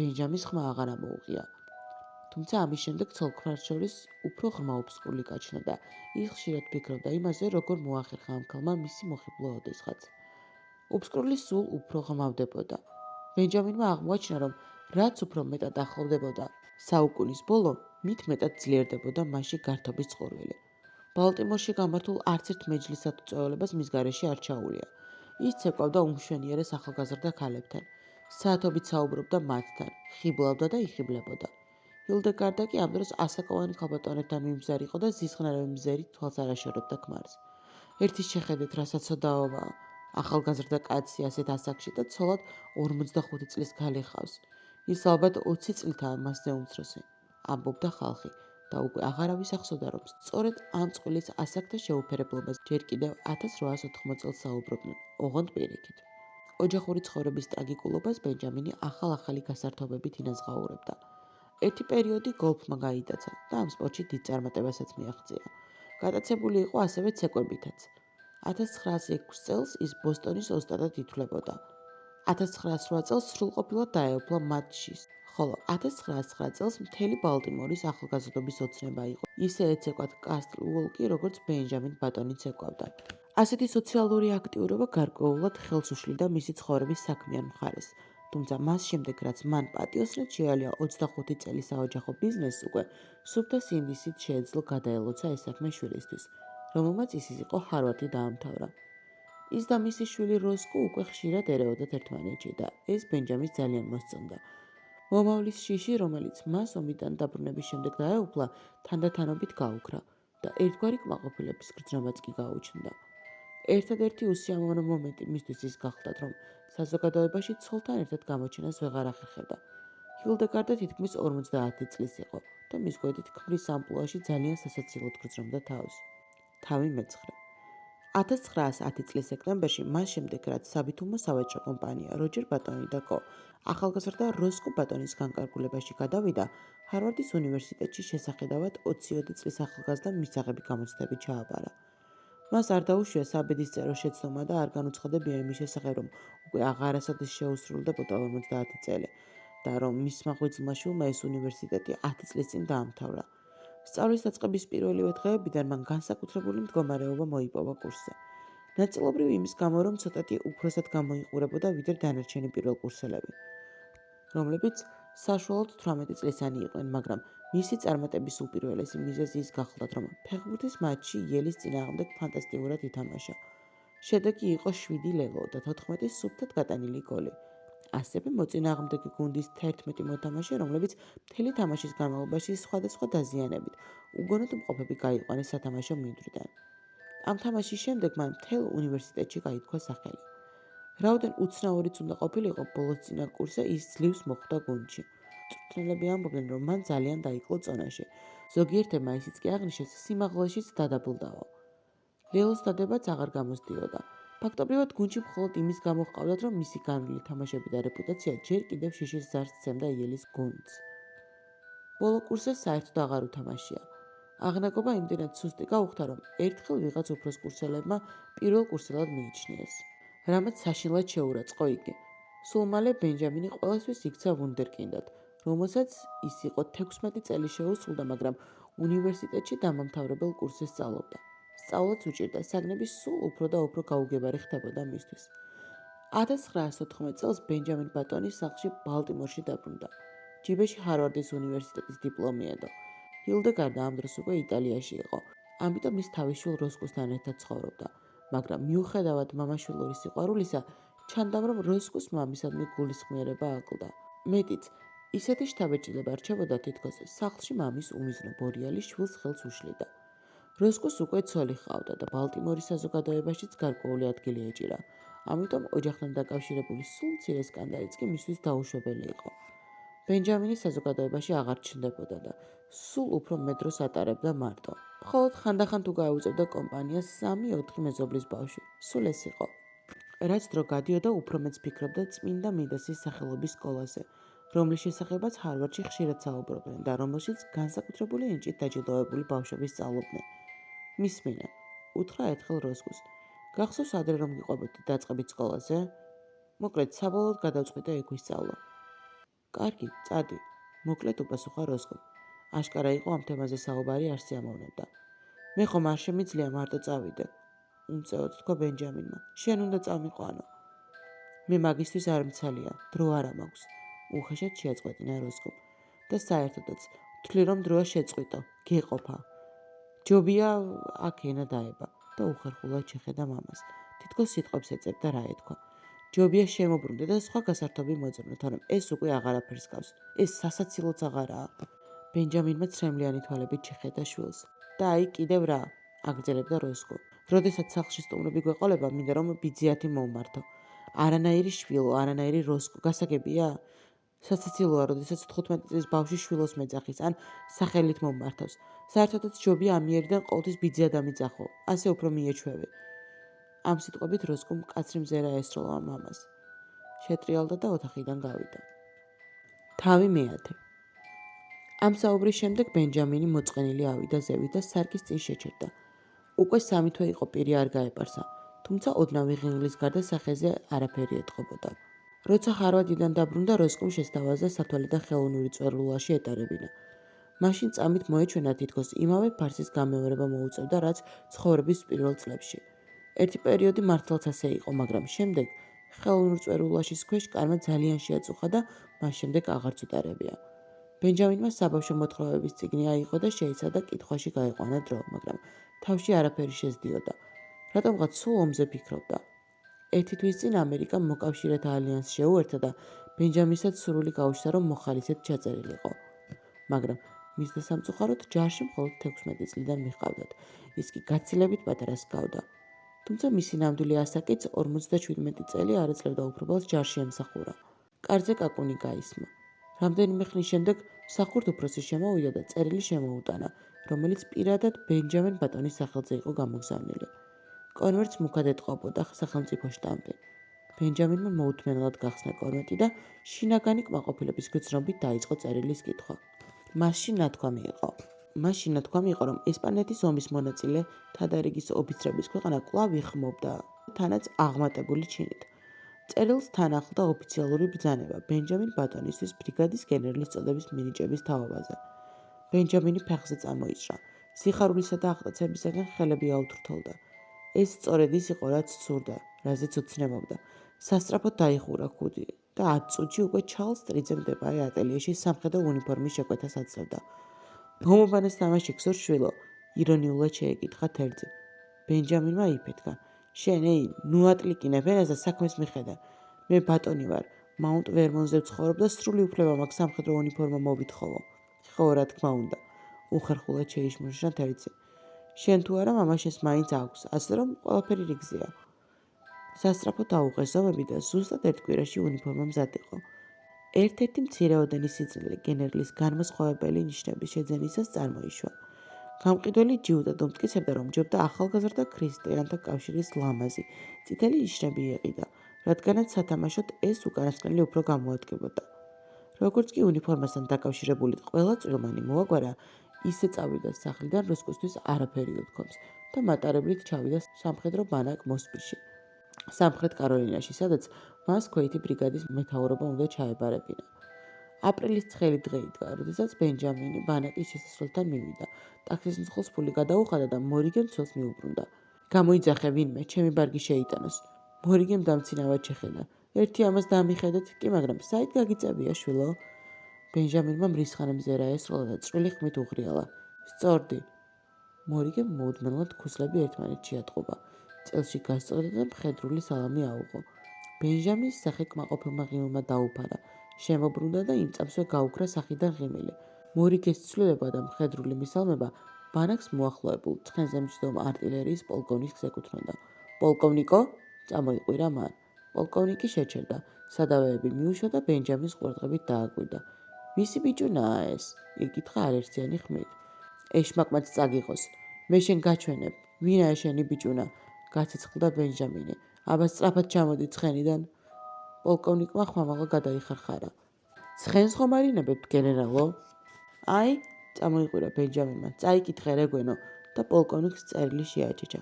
ბენჯამის ხმა აღარ ამოუღია. თუმცა ამის შემდეგ ცოლ-ქმარს შორის უფრო ღრმა უბსკული გაჩნდა და ის ხშირად ფიქრობდა იმაზე, როგორ მოახერხა ამ ქალმა მისი მოხიბლა ოდესღაც. უბსკული სულ უფრო ღრმავდებოდა. ბენჯამინმა აღმოაჩინა, რომ რაც უფრო მეტად ახლოვდებოდა საუკუნის ბოლო, მით მეტად ძლიერდებოდა მასში გართობის წყურვილი. ბალტიმორში გამართულ არც ერთ მეჯლისსა თუ წვეულებას მის გარეშე არ ჩაუვლია. ის ცეკვავდა უმშვენიერეს ახალგაზრდა ქალებთან, საათობით საუბრობდა მათთან, ხიბლავდა და იხიბლებოდა. ჰილდეგარდა კი ამ დროს ასაკოვანი ქალბატონებთან მიმზარ იყო და ზისღნარევი მზერით თვალს არ აშორებდა ქმარს. ერთის შეხედეთ, რა საცოდაობაა. ახალგაზრდა კაცი ასეთ ასაკში და ცოლად 45 წლის ქალი ჰყავს. ის ალბათ 20 წლითაა მასზე უმცროსი, ამბობდა ხალხი და უკვე აღარავის ახსოვდა, რომ სწორედ ამ წყვილის ასაკთა შეუფერებლობას ჯერ კიდევ 1880 წელს საუბრობდნენ, ოღონდ პირიქით. ოჯახური ცხოვრების ტრაგიკულობას ბენჯამინი ახალ-ახალი გასართობებით ინაზღაურებდა. ერთი პერიოდი გოლფმა გაიტაცა და ამ სპორტში დიდ წარმატებასაც მიაღწია. გატაცებული იყო ასევე ცეკვებითაც. 1906 წელს ის ბოსტონის ოსტატად ითვლებოდა. 1908 წელს სრულყოფილად დაეუფლა მატჩის, ხოლო 1909 წელს მთელი ბალტიმორის ახალგაზრდობის ოცნება იყო. ისე ეცეკვათ კასტლ უოლკი, როგორც ბენჯამინ ბატონი ცეკვავდა. ასეთი სოციალური აქტიურობა გარკვეულად ხელს უშლიდა მისი ცხოვრების საქმიან მხარეს. თუმცა მას შემდეგ, რაც მან პატიოსნად შეალია 25 წელი საოჯახო ბიზნესს, უკვე სუფთა სინდისით შეეძლო გადაელოცა ეს საქმე შვილისთვის, რომელმაც ისიც იყო ჰარვარდი დაამთავრა. ის და მისი შვილი როსკო უკვე ხშირად ერეოდათ ერთმანეთში და ეს ბენჯამის ძალიან მოსწონდა. მომავლის შიში, რომელიც მას ომიდან დაბრუნების შემდეგ დაეუფლა, თანდათანობით გაუქრა და ერთგვარი კმაყოფილების გრძნობაც კი გაუჩნდა. ერთადერთი უსიამოვნო მომენტი მისთვის ის გახლდათ, რომ საზოგადოებაში ცოლთან ერთად გამოჩენას ვეღარ ახერხებდა. ჰილდეგარდა თითქმის 50 წლის იყო და მის გვერდით ქმრის ამპლუაში ძალიან სასაცილოდ გრძნობდა თავს. თავი მეცხრე. 1910 წლის სექტემბერში, მას შემდეგ, რაც საბითუმო სავაჭრო კომპანია როჯერ ბატონი და კო ახალგაზრდა როსკო ბატონის განკარგულებაში გადავიდა, ჰარვარდის უნივერსიტეტში შესახედავად 20 წლის ახალგაზრდა მისაღები გამოცდები ჩააბარა. მას არ დაუშვია საბედისწერო შეცდომა და არ განუცხადებია იმის შესახებ, რომ უკვე აღარასოდეს შეუსრულდებოდა 50 წელი და რომ მისმა ღვიძლმა შვილმა ეს უნივერსიტეტი 10 წლის წინ დაამთავრა. სწავლის დაწყების პირველივე დღეებიდან მან განსაკუთრებული მდგომარეობა მოიპოვა კურსზე. ნაწილობრივ იმის გამო, რომ ცოტათი უფროსად გამოიყურებოდა ვიდრე დანარჩენი პირველკურსელები, რომლებიც საშუალოდ 18 წლისანი იყვნენ, მაგრამ მისი წარმატების უპირველესი მიზეზი ის გახლდათ, რომ ფეხბურთის მატჩში იელის წინააღმდეგ ფანტასტიკურად ითამაშა. შედეგი იყო 7 ლელო და 14 სუფთად გატანილი გოლი. ასევე მოწინააღმდეგი გუნდის 11 მოთამაშე, რომლებიც მთელი თამაშის განმავლობაში სხვადასხვა დაზიანებით უგონოდ მყოფები გაიყვანეს სათამაშო მინდვრიდან. ამ თამაშის შემდეგ მან მთელ უნივერსიტეტში გაითქვა სახელი. რაოდენ უცნაურიც უნდა ყოფილიყო, ბოლოს წინა კურსზე ის ძლივს მოხვდა გუნდში. მწვრთნელები ამბობდნენ, რომ მან ძალიან დაიკლო წონაში. ზოგიერთებმა ისიც კი აღნიშნეს, სიმაღლეშიც დადაბლდაო. ლელოს დადებაც აღარ გამოსდიოდა. ფაქტობრივად გუნდში მხოლოდ იმის გამო ჰყავდათ, რომ მისი განვლილი თამაშები და რეპუტაცია ჯერ კიდევ შიშის ზარს სცემდა იელის გუნდს. ბოლო კურსზე საერთოდ აღარ უთამაშია. აღნაგობა იმდენად სუსტი გაუხდა, რომ ერთხელ ვიღაც უფროს კურსელებმა პირველ კურსელად მიიჩნიეს. რამაც საშინლად შეურაცხო იგი. სულ მალე ბენჯამინი ყველასთვის იქცა ვუნდერკინდად, რომელსაც ის იყო 16 წელი შეუსრულდა, მაგრამ უნივერსიტეტში დამამთავრებელ კურსზე სწავლობდა. სწავლაც უჭირდა, საგნები სულ უფრო და უფრო გაუგებარი ხდებოდა მისთვის. 1914 წელს ბენჯამინ ბატონის სახლში ბალტიმორში დაბრუნდა. ჯიბეში ჰარვარდის უნივერსიტეტის დიპლომი ედო. ჰილდეგარდა ამ დროს უკვე იტალიაში იყო, ამიტომ ის თავის შვილ როსკოსთან ერთად ცხოვრობდა, მაგრამ მიუხედავად მამაშვილური სიყვარულისა, ჩანდა, რომ როსკოს მამისადმი გულისხმიერება აკლდა. მეტიც, ისეთი შთაბეჭდილება რჩებოდა, თითქოს სახლში მამის უმიზნო ბორიალი შვილს ხელს უშლიდა. როსკოს უკვე ცოლი ჰყავდა და ბალტიმორის საზოგადოებაშიც გარკვეული ადგილი ეჭირა. ამიტომ ოჯახთან დაკავშირებული სულ მცირე სკანდალიც კი მისთვის დაუშვებელი იყო. ბენჯამინი საზოგადოებაში აღარ ჩნდებოდა და სულ უფრო მეტ დროს ატარებდა მარტო. მხოლოდ ხანდახან თუ გაეუწევდა კომპანიას 3-4 მეზობლის ბავშვი, სულ ეს იყო. რაც დრო გადიოდა, უფრო მეც ფიქრობდა წმინდა მიდასის სახელობის სკოლაზე, რომლის შესახებაც ჰარვარდში ხშირად საუბრობდნენ და რომელშიც განსაკუთრებული ენჭით დაჯილდოვებული ბავშვები სწავლობდნენ. მისმინე, უთხრა ერთხელ როსკოს. გახსოვს ადრე რომ გიყვებოდი დაწყებით სკოლაზე? მოკლედ, საბოლოოდ გადავწყვიტე ეგ ვისწავლო. კარგი, წადი, მოკლედ უპასუხა როსკომ. აშკარა იყო ამ თემაზე საუბარი არ სიამოვნებდა. მე ხომ არ შემიძლია მარტო წავიდე. უმწეოდ თქვა ბენჯამინმა. შენ უნდა წამიყვანო. მე მაგისთვის არ მცალია, დრო არა მაქვს. უხეშად შეაწყვეტინა როსკომ. და საერთოდაც, ვთვლი რომ დროა შეწყვიტო, გეყოფა. ჯობია აქ ენა დაება და უხერხულად შეხედა მამას. თითქოს სიტყვებს ეძებდა რა ეთქვა. ჯობია შემოbrunდე და სხვა გასართობი მოძებნო, თორემ ეს უკვე აღარაფერს გავს. ეს სასაცილოც აღარაა. ბენჯამინმა ცრემლიანი თვალებით შეხედა შვილს. და აი კიდევ რა, აგრძელებდა როსკო. როდესაც სახლში სტუმრები გვეყოლება, მინდა რომ ბიძიათი მომმართო. არანაირი შვილო, არანაირი როსკო, გასაგებია? სასაცილოა, როდესაც 15 წლის ბავშვი შვილოს მეძახის, ან სახელით მომმართავს. საერთოდაც ჯობია ამიერიდან ყოველთვის ბიძია დამიძახო, ასე უფრო მიეჩვევი. ამ სიტყვებით როსკომ მკაცრი მზერა ესროლა მამას. შეტრიალდა და ოთახიდან გავიდა. თავი მეათე. ამ საუბრის შემდეგ ბენჯამინი მოწყენილი ავიდა ზევით და სარკის წინ შეჩერდა. უკვე 3 თვე იყო პირი არ გაეპარსა, თუმცა ოდნავი ღინღლის გარდა სახეზე არაფერი ეტყობოდა. როცა ხარვადიდან დაბრუნდა, როსკომ შესთავაზა სათვალე და ხელოვნური წვერულაში ეტარებინა. მაშინ წამით მოეჩვენა თითქოს იმავე ფარსის გამეორება მოუწევდა, რაც ცხოვრების პირველ წლებში. ერთი პერიოდი მართლაც ასე იყო, მაგრამ შემდეგ ხელოვნურ წვერულაშის ქვეშ კარმა ძალიან შეაწუხა და მას შემდეგ აღარც უტარებია. ბენჯამინმა საბავშვო მოთხრობების წიგნი აიღო და შეიცადა კითხვაში გაეყვანა დრო, მაგრამ თავში არაფერი შესდიოდა. რატომღაც სულ ომზე ფიქრობდა. ერთი თვის წინ ამერიკამ მოკავშირეთა ალიანსს შეუერთა და ბენჯამინსაც სურვილი გაუჩნდა, რომ მოხალისედ ჩაწერილიყო. მაგრამ მის დასამწუხაროდ ჯარში მხოლოდ 16 წლიდან მიჰყავდათ. ის კი გაცილებით პატარას ჰგავდა. თუმცა მისი ნამდვილი ასაკიც 57 წელი არ ეძლევდა უფრობელს ჯარში ემსახურა. კარზე კაკუნი გაისმა. რამდენიმე ხნის შემდეგ მსახურთ უფროსი შემოვიდა და წერილი შემოუტანა, რომელიც პირადად ბენჯამინ ბატონის სახელზე იყო გამოგზავნილი. კონვერტს მუქად ეტყობოდა სახელმწიფო შტამპი. ბენჯამინმა მოუთმენელად გახსნა კონვერტი და შინაგანი კმაყოფილების გრძნობით დაიწყო წერილის კითხვა. მასში ნათქვამი იყო, რომ ესპანეთის ომის მონაწილე თადარიგის ოფიცრების ქვეყანა კვლავ იხმობდა, თანაც აღმატებული ჩინით. წერილს თან ახლდა ოფიციალური ბრძანება ბენჯამინ ბატონისთვის ბრიგადის გენერლის წოდების მინიჭების თავობაზე. ბენჯამინი ფეხზე წამოიჭრა. სიხარულისა და აღტაცებისაგან ხელები აუთრთოლდა. ეს სწორედ ის იყო, რაც სურდა, რაზეც ოცნებობდა. სასწრაფოდ დაიხურა ქუდი და 10 წუთში უკვე ჩარლზ ტრიძემ დებაე ატელიეში სამხედრო უნიფორმის შეკვეთას აძლევდა. მომობანეს თამაში გსურს შვილო, ირონიულად შეეკითხა თერძი. ბენჯამინმა იფეთქა. შენ ეი, ნუ ატლიკინებ ენას და საქმეს მიხედა. მე ბატონი ვარ, მაუნტ ვერმონზე ვცხოვრობ და სრული უფლება მაქვს სამხედრო უნიფორმა მოვითხოვო. ხო, რა თქმა უნდა, უხერხულად შეიშმოშნა თერძი. შენ თუ არა მამაშენს მაინც აქვს, ასე რომ ყველაფერი რიგზეა. სასწრაფოდ დაუღეს ომები და ზუსტად ერთ კვირაში უნიფორმა მზად იყო. ერთ-ერთი მცირეოდენი სიძნელე გენერლის განმასხვავებელი ნიშნების შეძენისას წარმოიშვა. გამყიდველი ჯიუტად უმტკიცებდა, რომ ჯობდა ახალგაზრდა ქრისტიანთა კავშირის ლამაზი, წითელი ნიშნები ეყიდა, რადგანაც სათამაშოდ ეს უკანასკნელი უფრო გამოადგებოდა. როგორც კი უნიფორმასთან დაკავშირებული ყველა წვრილმანი მოაგვარა, ისე წავიდა სახლიდან როსკოსთვის არაფერი უთქვამს და მატარებლით ჩავიდა სამხედრო ბანაკ მოსპიში. სამხრეთ კაროლინაში, სადაც მას ქვეითი ბრიგადის მეთაურობა უნდა ჩაებარებინა. აპრილის ცხელი დღე იდგა, როდესაც ბენჯამინი ბანაკის შესასვლელთან მივიდა. ტაქსის მძღოლს ფული გადაუხადა და მორიგემ ცოლს მიუბრუნდა. გამოიძახე ვინმე, ჩემი ბარგი შეიტანოს. მორიგემ დამცინავად შეხედა. ერთი ამას დამიხედეთ კი, მაგრამ საით გაგიწევია შვილო? ბენჯამინმა მრისხანე მზერა ესროლა და წვრილი ხმით უღრიალა. სწორდი. მორიგემ მოუდმენლად ქუსლები ერთმანეთში ატყობა. წელში გასწორდა და მხედრული სალამი აუღო. ბენჯამის სახე კმაყოფილმა ღიმილმა დაუფარა. შემოbrunდა და იმ წამსვე გაუქრა სახიდან ღიმილი. მორიგეს ცვლილება და მხედრული მისალმება ბანაკს მოახლოებულ ცხენზე მჯდომ არტილერიის პოლკოვნიკს ეკუთვნოდა. პოლკოვნიკო? წამოიყვირა მან. პოლკოვნიკი შეჩერდა, სადავეები მიუშვა და ბენჯამის ყურადღებით დააკვირდა. მისი ბიჭუნაა ეს? იკითხა არერთიანი ხმით. ეშმაკმაც წაგიღოს. მე შენ გაჩვენებ, ვინაა შენი ბიჭუნა? გაცეცხლდა ბენჯამინი. აბა სწრაფად ჩამოდი ცხენიდან. პოლკოვნიკმა ხმამაღლა გადაიხარხარა. ცხენს ხომ არინებებთ, გენერალო? აი, წამოიყვირა ბენჯამინმა. წაიკითხე რეგვენო და პოლკოვნიკს წერილი შეაჩეჩა.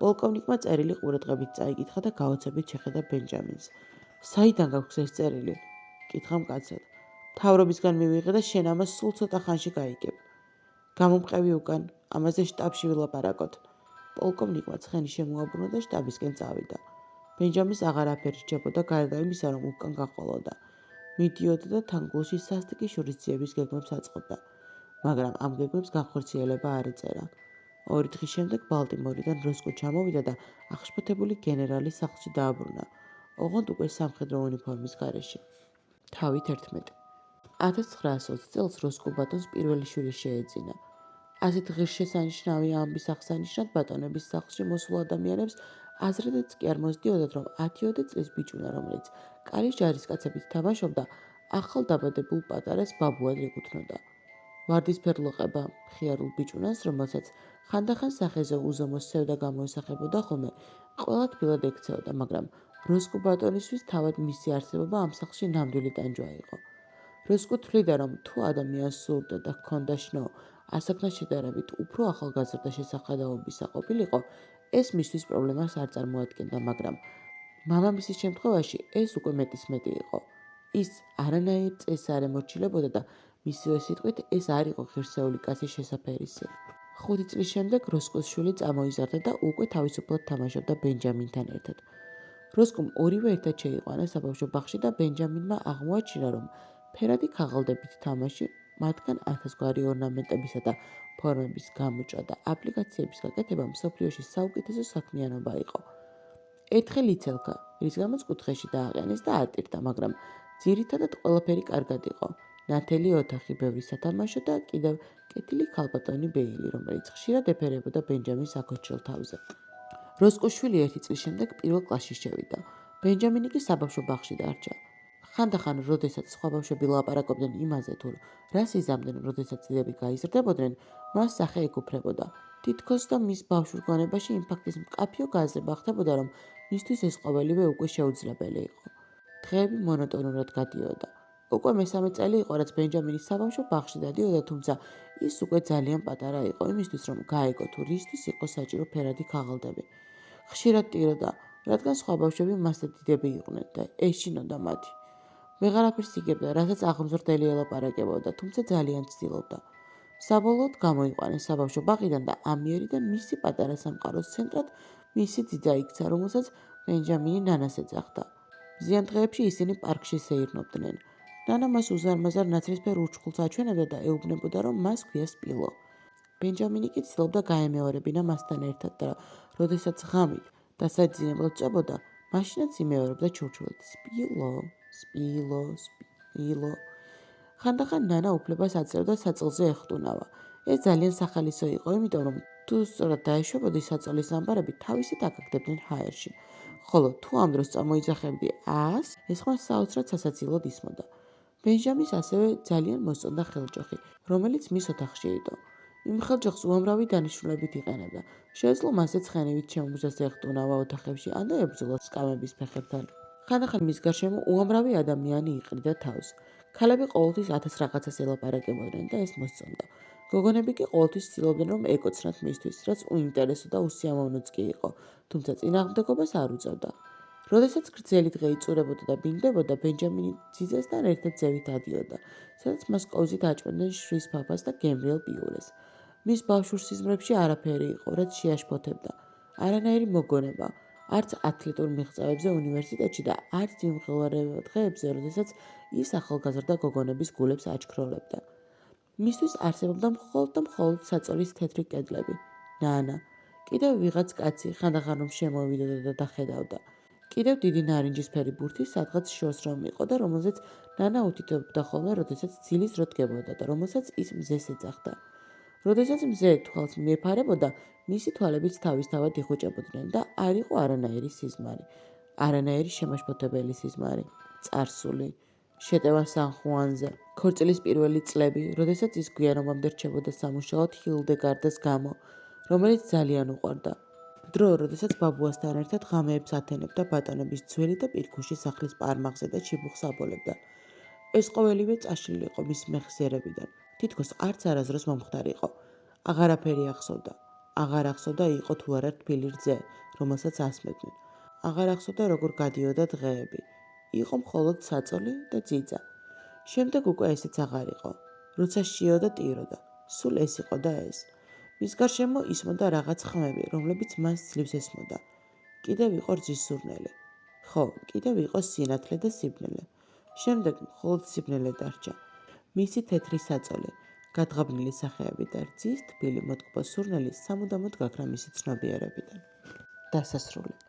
პოლკოვნიკმა წერილი ყურადღებით წაიკითხა და გაოცებით შეხედა ბენჯამინს. საიდან გაქვს ეს წერილი? კითხა მკაცრად. მთავრობისგან მივიღე და შენ ამას სულ ცოტა ხანში გაიგებ. გამომყევი უკან, ამაზე შტაბში ვილაპარაკოთ. პოლკოვნიკმა ცხენი შემოაბრუნა და შტაბისკენ წავიდა. ბენჯამის აღარაფერი რჩებოდა გარდა იმისა, რომ უკან გაყოლოდა. მიდიოდა და თანგულში სასტიკი შურისძიების გეგმებს აწყობდა, მაგრამ ამ გეგმებს განხორციელება არ ეწერა. 2 დღის შემდეგ ბალტიმორიდან როსკო ჩამოვიდა და აღშფოთებული გენერალის სახლში დააბრუნა, ოღონდ უკვე სამხედრო უნიფორმის გარეშე. თავით 11. 1920 წელს როსკო ბატონს პირველი შვილი შეეძინა. ასეთ ღირსშესანიშნავი ამბის აღსანიშნად ბატონების სახლში მოსულ ადამიანებს აზრედაც კი არ მოსდიოდათ, რომ 10-20 წლის ბიჭუნა, რომელიც კარის ჯარისკაცებით თამაშობდა, ახალ დაბადებულ პატარას ბაბუად ეკუთვნოდა. ვარდისფერ ლოყება მხიარულ ბიჭუნას, რომელსაც ხანდახან სახეზე უზომო სევდა გამოესახებოდა ხოლმე, ყველა თბილად ექცეოდა, მაგრამ როსკო ბატონისთვის თავად მისი არსებობა ამ სახლში ნამდვილი ტანჯვა იყო. როსკო თვლიდა, რომ თუ ადამიანს სურდა და ჰქონდა შნო ასაკთან შედარებით უფრო ახალგაზრდა შესახედაობისა ყოფილიყო, ეს მისთვის პრობლემას არ წარმოადგენდა, მაგრამ მამამისის შემთხვევაში ეს უკვე მეტისმეტი იყო. ის არანაირ წესს არ ემორჩილებოდა და მისივე სიტყვით ეს არ იყო ღირსეული კაცის შესაფერისი. 5 წლის შემდეგ როსკოს შვილი წამოიზარდა და უკვე თავისუფლად თამაშობდა ბენჯამინთან ერთად. როსკომ ორივე ერთად შეიყვანა საბავშვო ბაღში და ბენჯამინმა აღმოაჩინა, რომ ფერადი ქაღალდებით თამაში, მათგან 1000 გვარი ორნამენტებისა და ფორმების გამოჭრა და აპლიკაციების გაკეთება მსოფლიოში საუკეთესო საქმიანობა იყო. ერთხელ იცელქა, რის გამოც კუთხეში დააყენეს და ატირდა, მაგრამ ძირითადად ყველაფერი კარგად იყო. ნათელი ოთახი, ბევრი სათამაშო და კიდევ კეთილი ქალბატონი ბეილი, რომელიც ხშირად ეფერებოდა ბენჯამის აქოჩრილ თავზე. როსკოს შვილი 1 წლის შემდეგ პირველ კლასში შევიდა. ბენჯამინი კი საბავშვო ბაღში დარჩა. ხანდახან, როდესაც სხვა ბავშვები ლაპარაკობდნენ იმაზე, თუ რას იზამდნენ, როდესაც დიდები გაიზრდებოდნენ, მას სახე ეკუფრებოდა. თითქოს და მის ბავშვურ გონებაში იმ ფაქტის მკაფიო გააზრება ხდებოდა, რომ მისთვის ეს ყოველივე უკვე შეუძლებელი იყო. დღეები მონოტონურად გადიოდა. უკვე მესამე წელი იყო, რაც ბენჯამინი საბავშვო ბაღში დადიოდა, თუმცა ის უკვე ძალიან პატარა იყო იმისთვის, რომ გაეგო თუ რისთვის იყო საჭირო ფერადი ქაღალდები. ხშირად ტიროდა, რადგან სხვა ბავშვები მასთან დიდები იყვნენ და ეშინოდა მათი. ვეღარაფერს იგებდა, რასაც აღმზრდელი ელაპარაკებოდა, თუმცა ძალიან ცდილობდა. საბოლოოდ გამოიყვანეს საბავშვო ბაღიდან და ამიერიდან მისი პატარა სამყაროს ცენტრად მისი დიდა იქცა, რომელსაც ბენჯამინი ნანას ეძახდა. მზიან დღეებში ისინი პარკში სეირნობდნენ. ნანა მას უზარმაზარ ნაცრისფერ ურჩხულს აჩვენებდა და ეუბნებოდა, რომ მას ჰქვია სპილო. ბენჯამინი კი ცდილობდა გაემეორებინა მასთან ერთად და როდესაც ღამით დასაძინებლად წვებოდა, მაშინაც იმეორებდა ჩურჩულად სპილო, სპილო, სპილო. ხანდახან ნანა უფლებას აძლევდა საწოლზე ეხტუნავა. ეს ძალიან სახალისო იყო, იმიტომ რომ თუ სწორად დაეშვებოდი საწოლის ამბარები, თავისით აკაკდებდნენ ჰაერში. ხოლო თუ ამ დროს წამოიძახებდი 100-ს, ეს ხმა საოცრად სასაცილოდ ისმოდა. ბენჯამის ასევე ძალიან მოსწონდა ხელჯოხი, რომელიც მის ოთახში იდო. იმ ხელჯოხს უამრავი დანიშნულებით იყენებდა. შეეძლო მასზე ცხენივით შემოგზას ეხტუნავა ოთახებში, ან და ებრძოლა სკამების ფეხებთან. ხანდახან მის გარშემო უამრავი ადამიანი იყრიდა თავს. ქალები ყოველთვის 1000 რაღაცას ელაპარაკებოდნენ და ეს მოსწონდა. გოგონები კი ყოველთვის ცდილობდნენ, რომ ეკოცნათ მისთვის, რაც უინტერესო და უსიამოვნოც კი იყო, თუმცა წინააღმდეგობას არ უწევდა. როდესაც გრძელი დღე იწურებოდა და ბინდებოდა, ბენჯამინი ძიძასთან ერთად ძევით ადიოდა, სადაც მას კოვზით აჭმევდნენ შრის ფაფას და გემრიელ პიურეს. მის ბავშვურ სიზმრებში არაფერი იყო, რაც შეაშფოთებდა. არანაირი მოგონება, არც ათლეტურ მიღწევებზე უნივერსიტეტში და არც იმ მღელვარებელ დღეებზე, როდესაც ის ახალგაზრდა გოგონების გულებს აჩქროლებდა. მისთვის არსებობდა მხოლოდ და მხოლოდ საწოლის თეთრი კედლები. ნანა, კიდევ ვიღაც კაცი, ხანდახან რომ შემოვიდოდა და დახედავდა. კიდევ დიდი ნარინჯისფერი ბურთი სადღაც შორს რომ იყო და რომელზეც ნანა უთითებდა ხოლმე, როდესაც ძილის დრო დგებოდა და რომელსაც ის მზეს ეძახდა. როდესაც მზე თვალს მიეფარებოდა, მისი თვალებიც თავისთავად იხუჭებოდნენ და არ იყო არანაირი სიზმარი, არანაირი შემაშფოთებელი სიზმარი, წარსული, შეტევა სან-ხუანზე, ქორწილის პირველი წლები, როდესაც ის გვიანობამდე რჩებოდა სამუშაოდ ჰილდეგარდას გამო, რომელიც ძალიან უყვარდა. დრო, როდესაც ბაბუასთან ერთად ღამეებს ათენებდა ბატონების ძველი და პირქუში სახლის პარმახზე და ჩიბუხს აბოლებდა. ეს ყოველივე წაშლილი იყო მის მეხსიერებიდან. თითქოს არც არასდროს მომხდარიყო. აღარაფერი ახსოვდა. აღარ ახსოვდა იყო თუ არა თბილი რძე, რომელსაც ასმევდნენ. აღარ ახსოვდა როგორ გადიოდა დღეები. იყო მხოლოდ საწოლი და ძიძა. შემდეგ უკვე ესეც აღარ იყო. როცა შიო და ტიროდა. სულ ეს იყო და ეს. მის გარშემო ისმოდა რაღაც ხმები, რომლებიც მას ძლივს ესმოდა. კიდევ იყო რძის სურნელი. ხო, კიდევ იყო სინათლე და სიბნელე. შემდეგ მხოლოდ სიბნელე დარჩა. მისი თეთრი საწოლი, გადღაბნილი სახეები და რძის თბილი მოტკბო სურნელი სამუდამოდ გაქრა მისი ცნობიერებიდან. დასასრული.